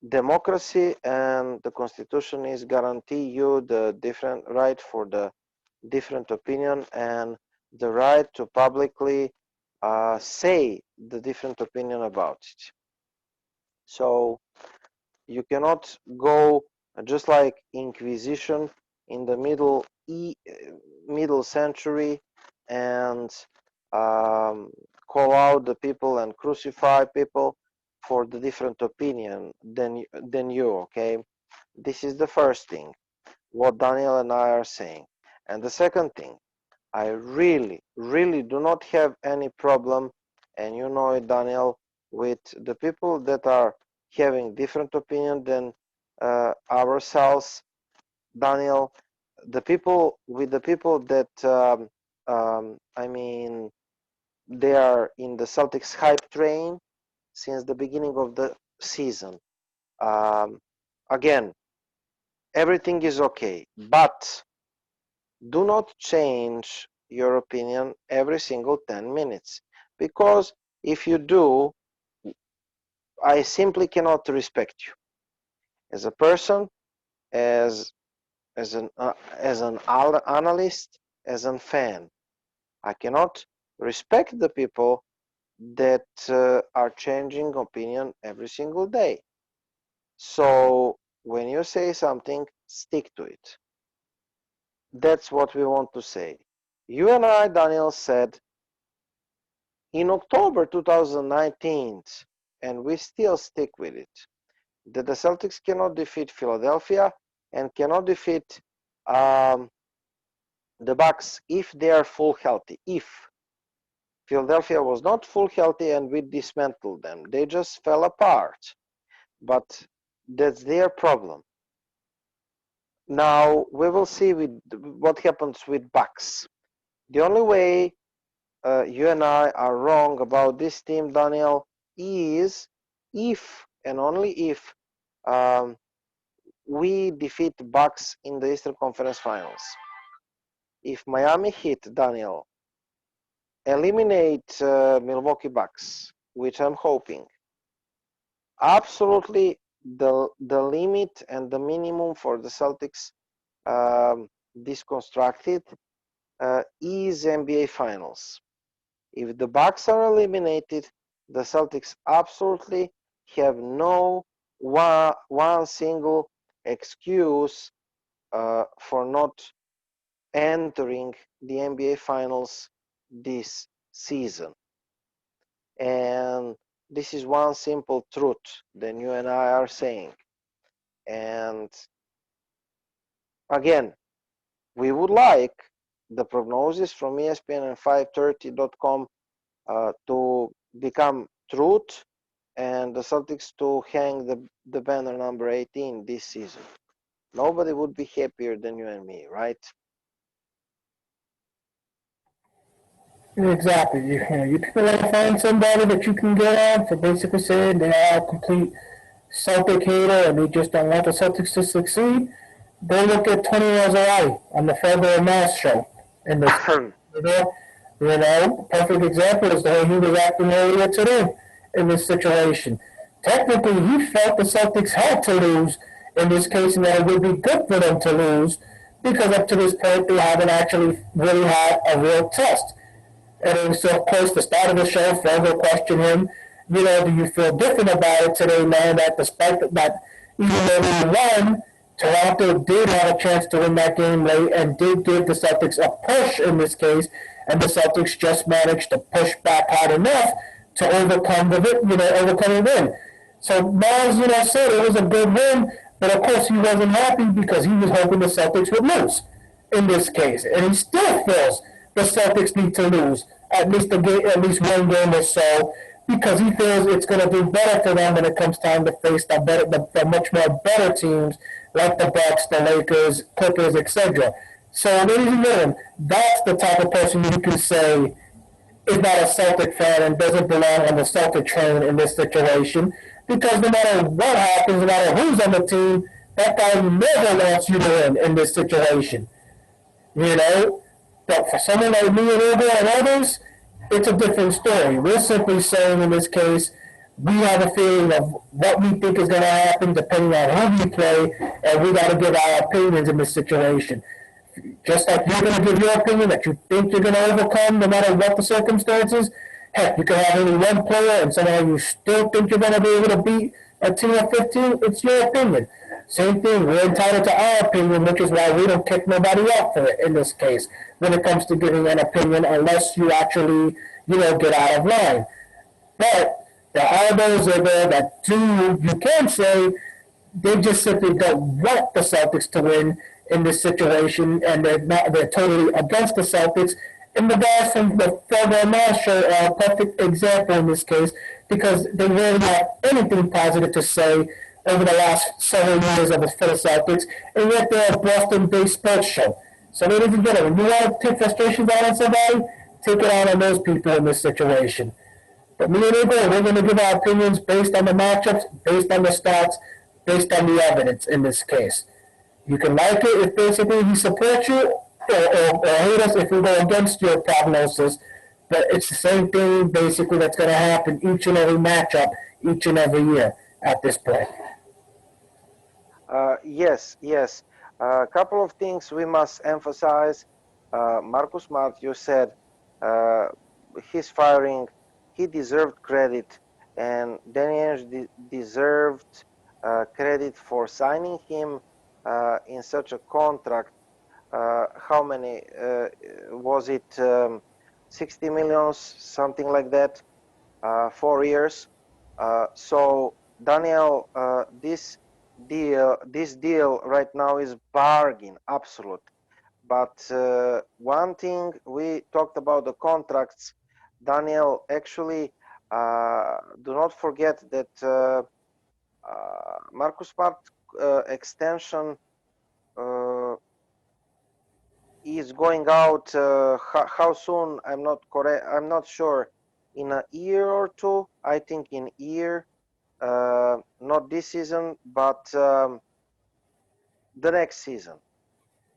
democracy and the Constitution is guarantee you the different right for the different opinion and the right to publicly say the different opinion about it. So you cannot go just like Inquisition in the middle century and um, call out the people and crucify people for the different opinion than you. Okay, this is the first thing what Daniel and I are saying, and the second thing, I really do not have any problem, and you know it, Daniel, with the people that are having different opinion than ourselves, Daniel. The people that I mean, they are in the Celtics hype train since the beginning of the season. Um, Again, everything is okay, but do not change your opinion every single 10 minutes, because if you do, I simply cannot respect you as a person, as as an analyst, as a fan. I cannot respect the people that are changing opinion every single day. So when you say something, stick to it. That's what we want to say. You and I, Daniel, said in October 2019, and we still stick with it, that the Celtics cannot defeat Philadelphia and cannot defeat um, the Bucks if they are full healthy. If Philadelphia was not full healthy and we dismantled them, they just fell apart. But that's their problem. Now we will see with what happens with Bucks. The only way you and I are wrong about this team, Daniel, is if and only if um, we defeat Bucks in the Eastern Conference Finals. If Miami Heat, Daniel, eliminate Milwaukee Bucks, which I'm hoping, absolutely the limit and the minimum for the Celtics disconstructed is NBA Finals. If the Bucks are eliminated, the Celtics absolutely have no one single excuse for not entering the NBA Finals this season. And this is one simple truth that you and I are saying. And again, we would like the prognosis from ESPN and 530.com to become truth and the Celtics to hang the banner number 18 this season. Nobody would be happier than you and me, right? Exactly. You people want to find somebody that you can get on for basically saying they are a complete Celtic hater and they just don't want the Celtics to succeed. Go look at Tony Lazzari on the Federal Mass show. And this, you know, perfect example is the way he was acting earlier today in this situation. Technically, he felt the Celtics had to lose in this case, and that it would be good for them to lose because up to this point they haven't actually really had a real test. And so, of course, the start of the show, Fred will question him, do you feel different about it today, man, that despite that, even though we won, Toronto did have a chance to win that game late and did give the Celtics a push in this case, and the Celtics just managed to push back hard enough to overcome the win. So Miles, said it was a good win, but of course he wasn't happy because he was hoping the Celtics would lose in this case, and he still feels the Celtics need to lose at least one game or so, because he feels it's going to do better for them when it comes time to face the much more better teams like the Bucks, the Lakers, Clippers, etc. So, ladies and gentlemen, that's the type of person you can say is not a Celtic fan and doesn't belong on the Celtic train in this situation, because no matter what happens, no matter who's on the team, that guy never wants you to win in this situation. You know? But for someone like me and Uber and others, it's a different story. We're simply saying in this case, we have a feeling of what we think is going to happen depending on who we play, and we got to give our opinions in this situation. Just like you're going to give your opinion that you think you're going to overcome no matter what the circumstances, Heck, you can have only one player and somehow you still think you're going to be able to beat a team of 15. It's your opinion. Same thing. We're entitled to our opinion, which is why we don't kick nobody out for it in this case when it comes to giving an opinion, unless you actually, get out of line. But there are those there that do, you can say, they just simply don't want the Celtics to win in this situation, and they're totally against the Celtics. And the guys from the Felder Marshall are a perfect example in this case because they really have anything positive to say over the last several years of the Celtics, and yet they're a Boston-based sports show. So, ladies and gentlemen, you want to take frustrations out on somebody? Take it out on those people in this situation. But me and Igor, we're going to give our opinions based on the matchups, based on the stats, based on the evidence in this case. You can like it if basically we support you, or hate us if we go against your prognosis. But it's the same thing basically that's going to happen each and every matchup, each and every year at this point. Yes, yes. A couple of things we must emphasize. Marcus Smart, you said uh, his firing, he deserved credit, and Danny Ainge deserved credit for signing him in such a contract. How many was it? 60 millions, something like that, 4 years. So Daniel, this deal right now is bargain, absolute. But one thing we talked about the contracts, Daniel. Actually, do not forget that Marcus Smart extension is going out. How soon? I'm not correct. I'm not sure. In a year or two, I think in a year. Not this season, but the next season.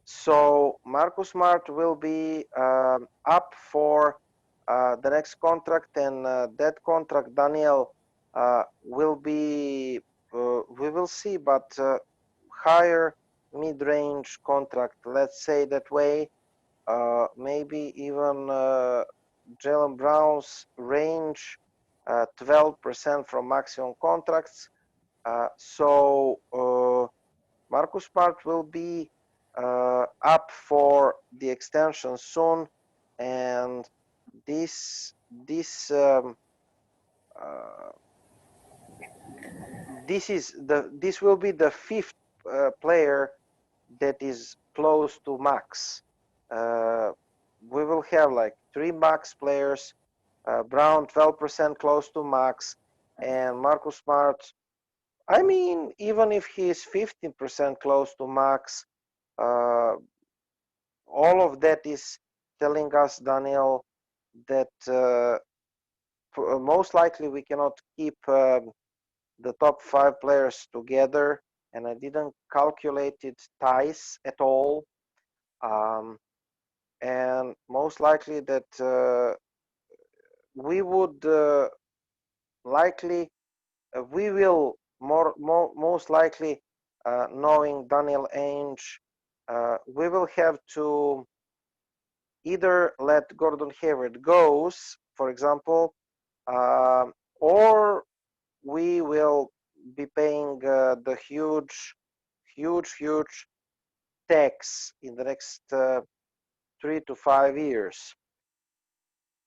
So Marcus Smart will be up for the next contract, and that contract, Daniel, will be, we will see, but higher mid-range contract, let's say that way. Maybe even Jalen Brown's range, 12% from maximum contracts. So Marcus Smart will be up for the extension soon, and this this um, uh, this will be the fifth player that is close to max. Uh, we will have like three max players. Brown 12% close to max, and Marcus Smart. I mean, even if he is 15% close to max, uh, all of that is telling us, Daniel, that most likely we cannot keep the top five players together. And I didn't calculate it twice at all. Um, and most likely that we would likely, we will most likely, knowing Daniel Ainge, we will have to either let Gordon Hayward goes, for example, or we will be paying the huge tax in the next 3 to 5 years.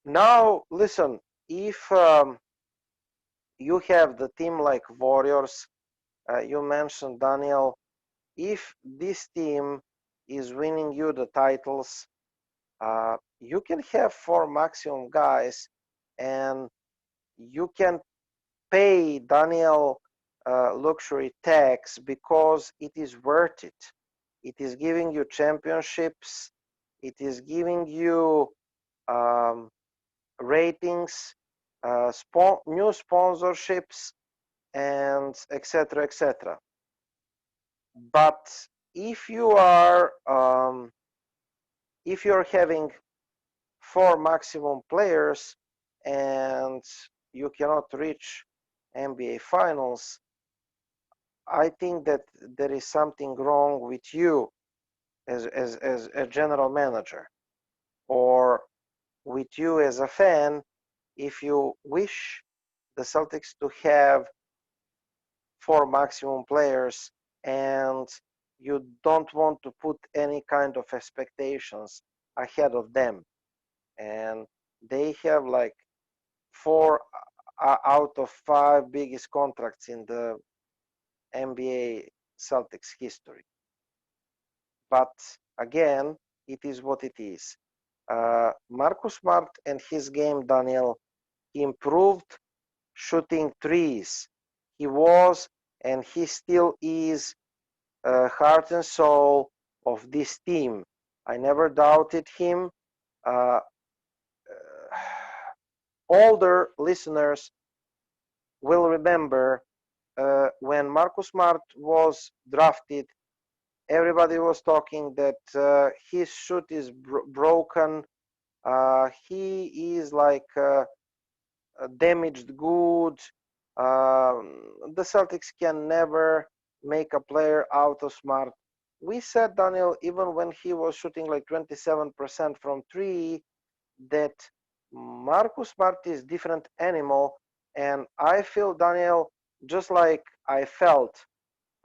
Now, listen, if you have the team like Warriors, you mentioned Daniel, if this team is winning you the titles, you can have four maximum guys, and you can pay Daniel luxury tax because it is worth it. It is giving you championships. It is giving you um, ratings, new sponsorships, and etc. etc. But if you are if you're having four maximum players and you cannot reach NBA finals, I think that there is something wrong with you as a general manager, or with you as a fan, if you wish the Celtics to have four maximum players and you don't want to put any kind of expectations ahead of them, and they have like four out of five biggest contracts in the NBA Celtics history. But again, it is what it is. Marcus Smart and his game, Daniel, improved shooting threes. He was and he still is heart and soul of this team. I never doubted him. Uh, older listeners will remember when Marcus Smart was drafted, everybody was talking that his shoot is broken. He is like damaged goods. The Celtics can never make a player out of Smart. We said, Daniel, even when he was shooting like 27% from three, that Marcus Smart is different animal. And I feel, Daniel, just like I felt,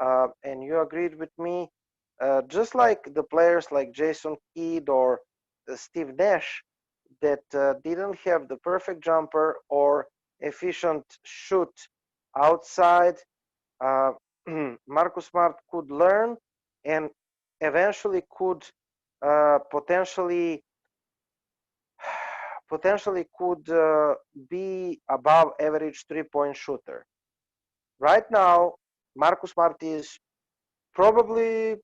and you agreed with me, just like the players like Jason Kidd or Steve Nash that didn't have the perfect jumper or efficient shoot outside, uh, Marcus Smart could learn and eventually could potentially could be above average 3-point shooter. Right now, Marcus Smart is probably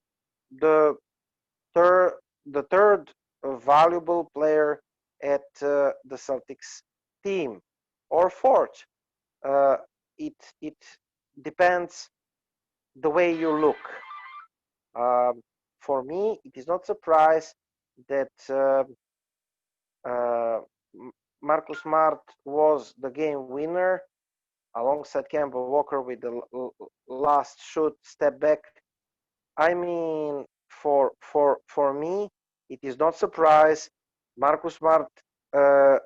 the third valuable player at the Celtics team, or fourth. Uh, it depends the way you look. For me, it is not surprise that uh, Marcus Smart was the game winner alongside Kemba Walker with the last shoot step back. I mean, for me, it is not surprise. Marcus Smart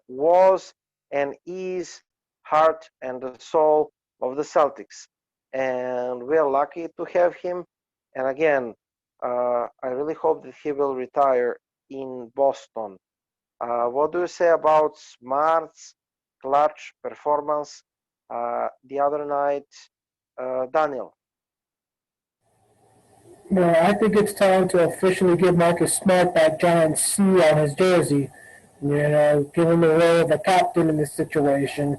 was and is heart and the soul of the Celtics, and we are lucky to have him. And again, I really hope that he will retire in Boston. What do you say about Smart's clutch performance the other night, Daniel? Well, I think it's time to officially give Marcus Smart that giant C on his jersey. Give him the role of a captain in this situation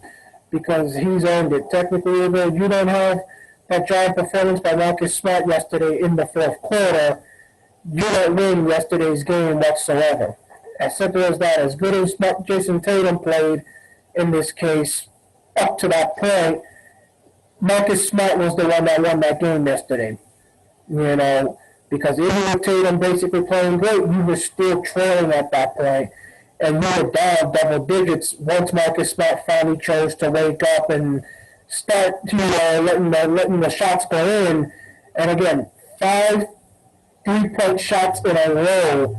because he's earned it. Technically, if you don't have that giant performance by Marcus Smart yesterday in the fourth quarter, you don't win yesterday's game whatsoever. As simple as that. As good as Jason Tatum played in this case, up to that point, Marcus Smart was the one that won that game yesterday. You know, because even with Tatum basically playing great, you were still trailing at that point, and you were down double digits once Marcus Smart finally chose to wake up and start letting the shots go in. And again, 5 3-point shots in a row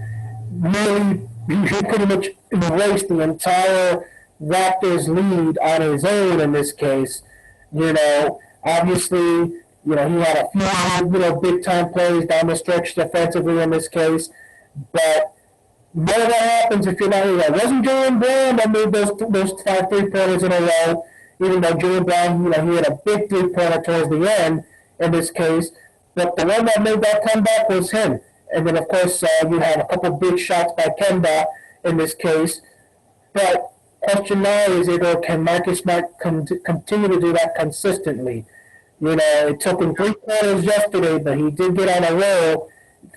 really he pretty much erased the entire Raptors lead on his own in this case. Obviously, he had a few, big time plays down the stretch defensively in this case, but none of that happens if you're not here. It wasn't Jaylen Brown that made those 5 3-pointers in a row, even though Jaylen Brown, he had a big 3-pointer towards the end in this case, but the one that made that comeback was him. And then, of course, you had a couple big shots by Kemba in this case. But question now is, can Marcus Smart continue to do that consistently? It took him 3 quarters yesterday, but he did get on a roll.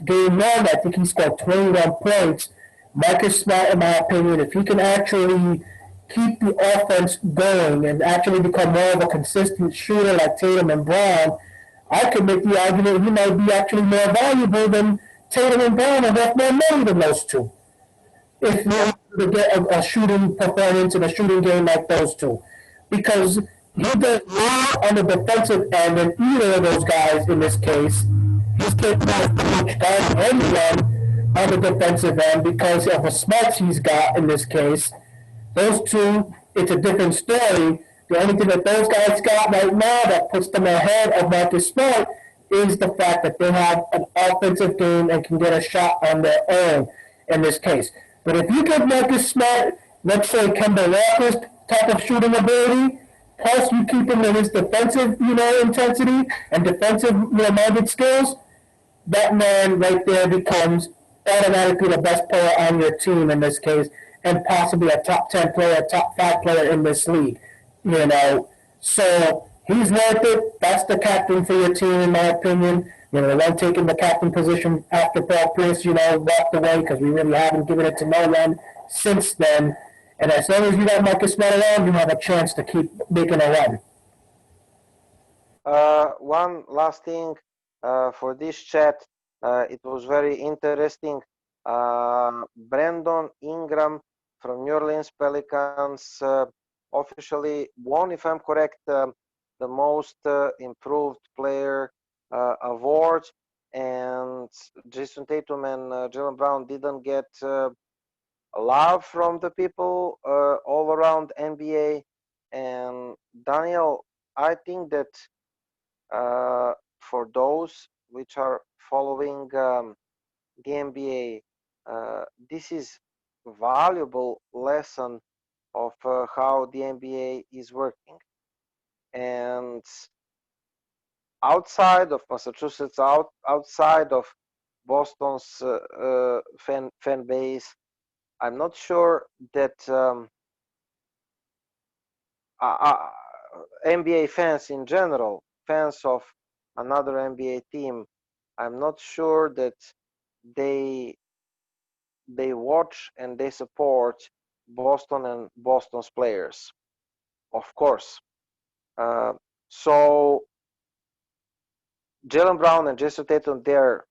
Game one, I think he scored 21 points. Marcus Smart, in my opinion, if he can actually keep the offense going and actually become more of a consistent shooter like Tatum and Brown, I could make the argument he might be actually more valuable than Tatum and Brown and worth more money than those two. If Yep. you get a shooting performance in a shooting game like those two. Because he does more on the defensive end than either of those guys in this case. He's capable of pretty much guarding anyone on the defensive end because of the smarts he's got in this case. Those two it's a different story. The only thing that those guys got right now that puts them ahead of Marcus Smart is the fact that they have an offensive game and can get a shot on their own in this case. But if you give Marcus Smart, let's say Kemba Walker's type of shooting ability, plus you keep him in his defensive, intensity and defensive, minded skills, that man right there becomes automatically the best player on your team in this case, and possibly a top 10 player, top 5 player in this league. You know, so he's worth it. That's the captain for your team, in my opinion. The one taking the captain position after Paul Pierce, walked away because we really haven't given it to no one since then. And as long as you got Marcus Smart around, you have a chance to keep making a run. One last thing for this chat. It was very interesting. Brandon Ingram from New Orleans Pelicans officially won, if I'm correct, the most improved player award, and Jason Tatum and Jaylen Brown didn't get love from the people all around NBA. And Daniel, I think that for those which are following the NBA, this is valuable lesson of how the NBA is working. And outside of Massachusetts, outside of Boston's fan base, I'm not sure that NBA fans in general, fans of another NBA team, I'm not sure that they watch and they support Boston and Boston's players, of course. Uh, so Jaylen Brown and Jason Tatum, they're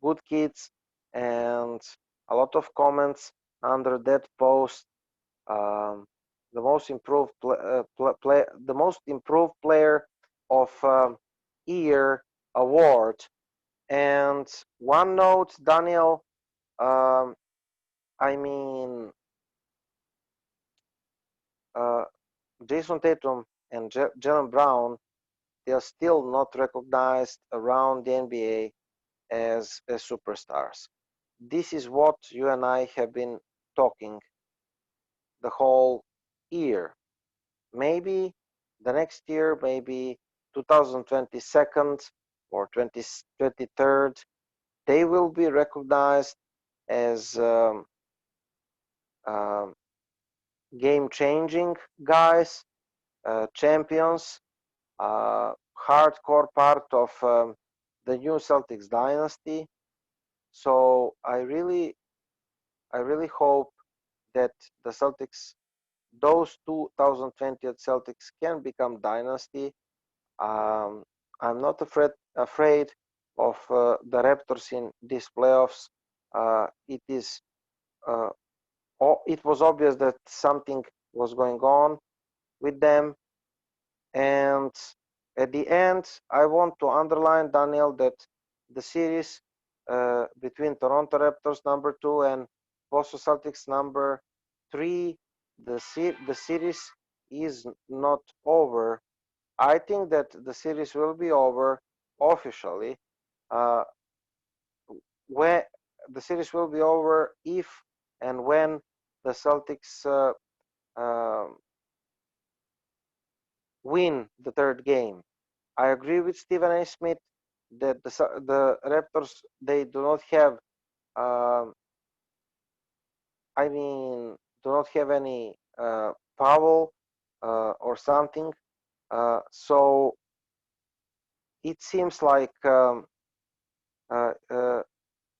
good kids, and a lot of comments under that post. Um, the most improved the most improved player of year award. And one note, Daniel, um, I mean, uh, Jason Tatum and Jaylen Brown, they are still not recognized around the NBA as superstars. This is what you and I have been talking the whole year. Maybe the next year, maybe 2022 or 2023, they will be recognized as um, game-changing guys, champions, hardcore part of the new Celtics dynasty. So I really hope that the Celtics, those 2020 Celtics, can become dynasty. Um, I'm not afraid of the Raptors in these playoffs. It uh, it was obvious that something was going on with them. And at the end, I want to underline, Daniel, that the series between Toronto Raptors #2 and Boston Celtics #3, the series is not over. I think that the series will be over officially uh, when the series will be over if and when the Celtics uh, win the third game. I agree with Stephen A. Smith that the Raptors, they do not have um, I mean do not have any foul or something. So it seems like uh, uh,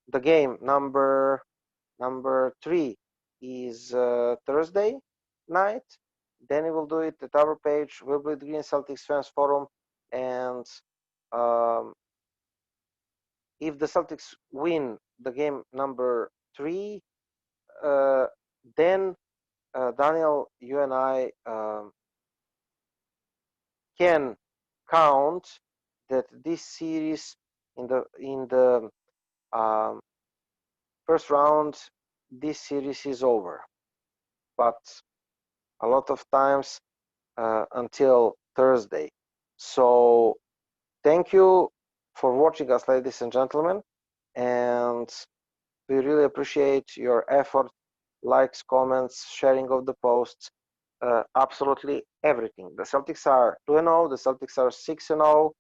the game number 3 is Thursday night. Then we will do it at our page, Wimbledon Green Celtics Fans Forum, and um, if the Celtics win the game number 3, uh, then Daniel, you and I can count that this series in the um, first round, this series is over. But a lot of times until Thursday. So thank you for watching us, ladies and gentlemen, and we really appreciate your effort, likes, comments, sharing of the posts, absolutely everything. The Celtics are 2-0, the Celtics are 6-0.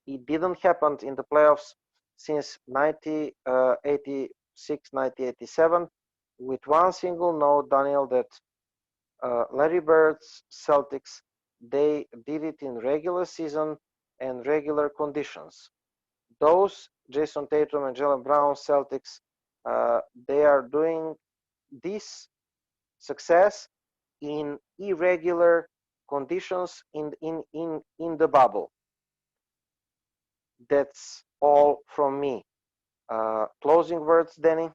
It didn't happen in the playoffs since 1986, 1987, with one single note, Daniel, that Larry Bird's Celtics, they did it in regular season and regular conditions. Those Jason Tatum and Jaylen Brown Celtics, they are doing this success in irregular conditions in the bubble. That's all from me. Closing words, Danny?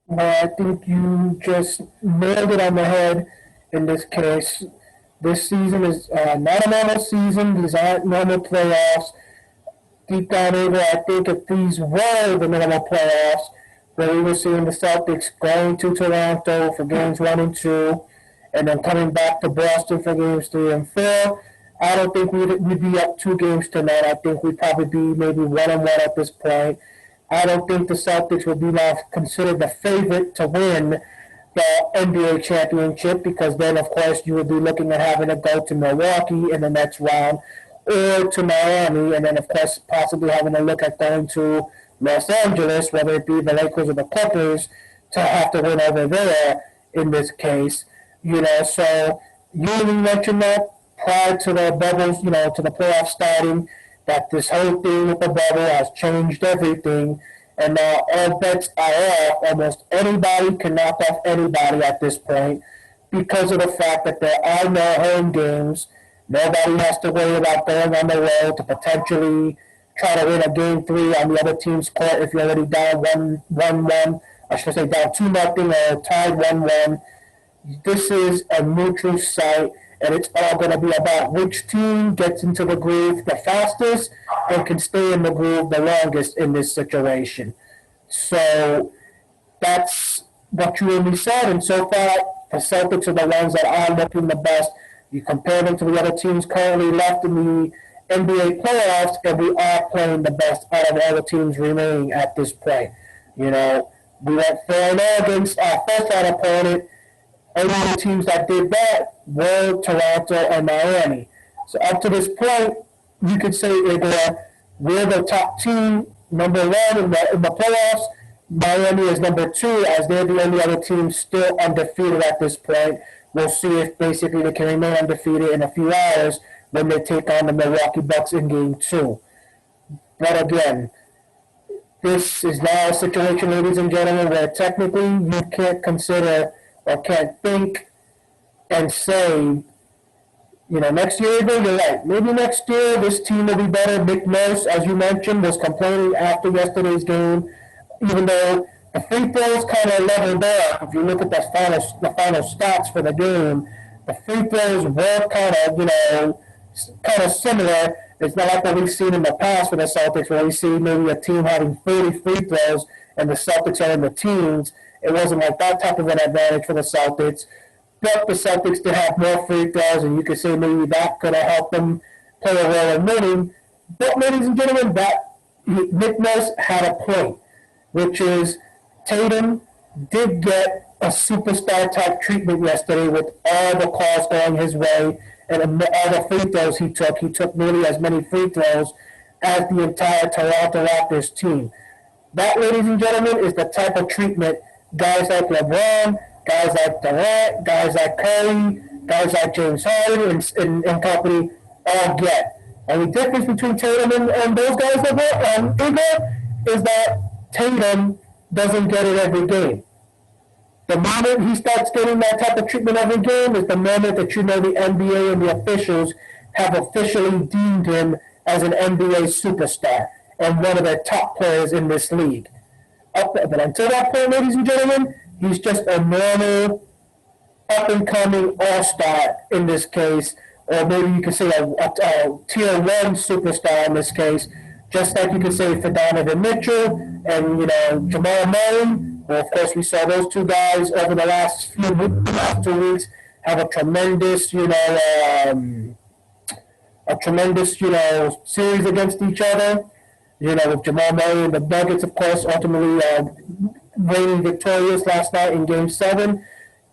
Well, I think you just nailed it on the head in this case. This season is not a normal season. These aren't normal playoffs. Deep down over, I think if these were the normal playoffs, where we were seeing the Celtics going to Toronto for games 1 and 2, and then coming back to Boston for games 3 and 4, I don't think we'd be up 2 games tonight. I think we'd probably be maybe 1-1 at this point. I don't think the Celtics would be now considered the favorite to win the NBA championship, because then, of course, you would be looking at having to go to Milwaukee in the next round or to Miami, and then, of course, possibly having to look at going to Los Angeles, whether it be the Lakers or the Clippers, to have to win over there in this case. So you even mentioned that prior to the bubbles, to the playoffs starting, that this whole thing with the bubble has changed everything, and now all bets are off. Almost anybody can knock off anybody at this point because of the fact that there are no home games. Nobody has to worry about going on the road to potentially try to win a game 3 on the other team's court if you're already down 1-1. I should say down 2-0 or tied 1-1. This is a neutral site, and it's all going to be about which team gets into the groove the fastest and can stay in the groove the longest in this situation. So that's what you really said, and so far the Celtics are the ones that are looking the best. You compare them to the other teams currently left in the NBA playoffs, and we are playing the best out of all the teams remaining at this point. We went 4-0 against our first round opponent. Only the teams that did that were Toronto and Miami. So up to this point, you could say either we're the top team, number 1 in the playoffs. Miami is number 2, as they're the only other team still undefeated at this point. We'll see if basically they can remain undefeated in a few hours when they take on the Milwaukee Bucks in game 2. But again, this is now a situation, ladies and gentlemen, where technically you can't consider or can't think and say, next year, you're right. Maybe next year this team will be better. Nick Nurse, as you mentioned, was complaining after yesterday's game, even though the free throws kind of leveled off. If you look at the final stats for the game, the free throws were kind of similar. It's not like what we've seen in the past for the Celtics, where we see maybe a team having 30 free throws and the Celtics are in the teens. It wasn't like that type of an advantage for the Celtics. But the Celtics did have more free throws, and you could say maybe that could have helped them play a role in winning. But, ladies and gentlemen, that Nick Nurse had a point, which is Tatum did get a superstar type treatment yesterday with all the calls going his way and all the free throws he took. He took nearly as many free throws as the entire Toronto Raptors team. That, ladies and gentlemen, is the type of treatment guys like LeBron, guys like Durant, guys like Curry, guys like James Harden and company all get. And the difference between Tatum and those guys is that Tatum doesn't get it every game. The moment he starts getting that type of treatment every game is the moment that the NBA and the officials have officially deemed him as an NBA superstar and one of the top players in this league. But until that point, ladies and gentlemen, he's just a normal, up-and-coming all-star in this case, or maybe you could say a tier-1 superstar in this case, just like you could say for Donovan Mitchell and Jamal Murray. Well, of course, we saw those two guys over the last last 2 weeks have a tremendous, series against each other. With Jamal Murray and the Nuggets, of course, ultimately reigning victorious last night in Game 7.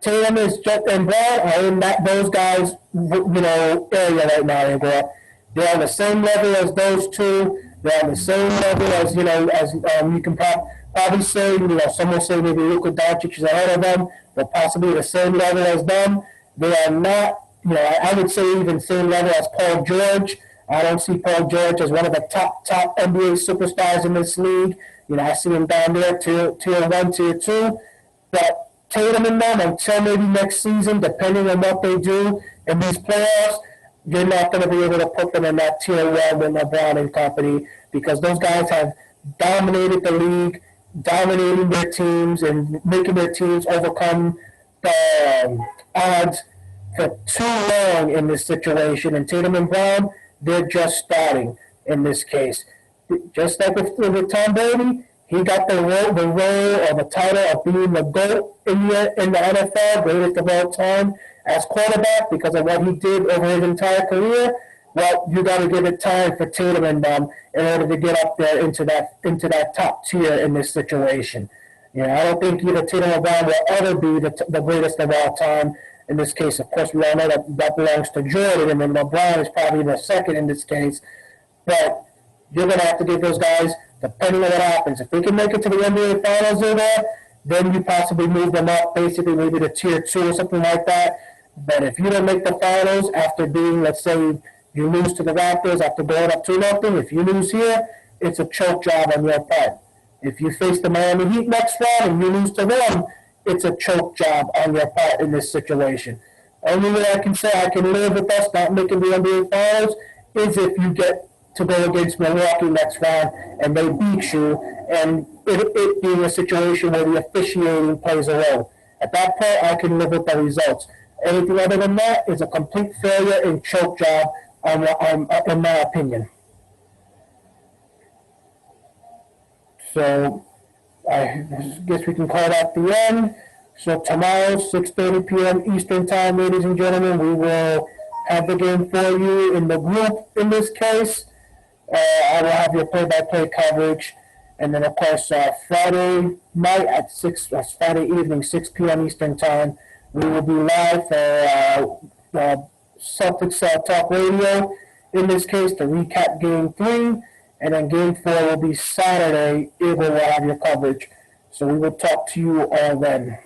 Tatum and Brown are in those guys, area right now, Igor. They're on the same level as those two. They're on the same level as, you can probably say, some will say maybe Luka Doncic is ahead of them, but possibly the same level as them. They are not, I would say even same level as Paul George. I don't see Paul George as one of the top NBA superstars in this league. I see him down there, tier 1, tier 2. But Tatum and them, until maybe next season, depending on what they do in these playoffs, you're not going to be able to put them in that tier 1 with LeBron and company, because those guys have dominated the league, dominating their teams and making their teams overcome the odds for too long in this situation. And Tatum and Brown, they're just starting in this case. Just like with Tom Brady, he got the role or the title of being the GOAT in the NFL, greatest of all time as quarterback, because of what he did over his entire career. Well, you got to give it time for Tatum and them in order to get up there into that top tier in this situation. I don't think either Tatum or Brown will ever be the greatest of all time. In this case, of course, we all know that belongs to Jordan, and then LeBron is probably the second in this case. But you're going to have to give those guys, depending on what happens. If they can make it to the NBA Finals then you possibly move them up, basically maybe to tier 2 or something like that. But if you don't make the finals after being, let's say, you lose to the Raptors after going up 2-0, if you lose here, it's a choke job on your part. If you face the Miami Heat next round and you lose to them, it's a choke job on your part in this situation. Only way I can say I can live with us not making the NBA Finals is if you get to go against Milwaukee next round and they beat you, and it being a situation where the officiating plays a role. At that point, I can live with the results. Anything other than that is a complete failure and choke job, in my opinion. So I guess we can call that the end. So tomorrow, 6:30 p.m. Eastern Time, ladies and gentlemen, we will have the game for you in the group in this case. I will have your play-by-play coverage. And then, of course, Friday night at Friday evening, 6 p.m. Eastern Time, we will be live for Celtics Talk Radio, in this case, to recap Game 3. And then Game 4 will be Saturday. It will have your coverage. So we will talk to you all then.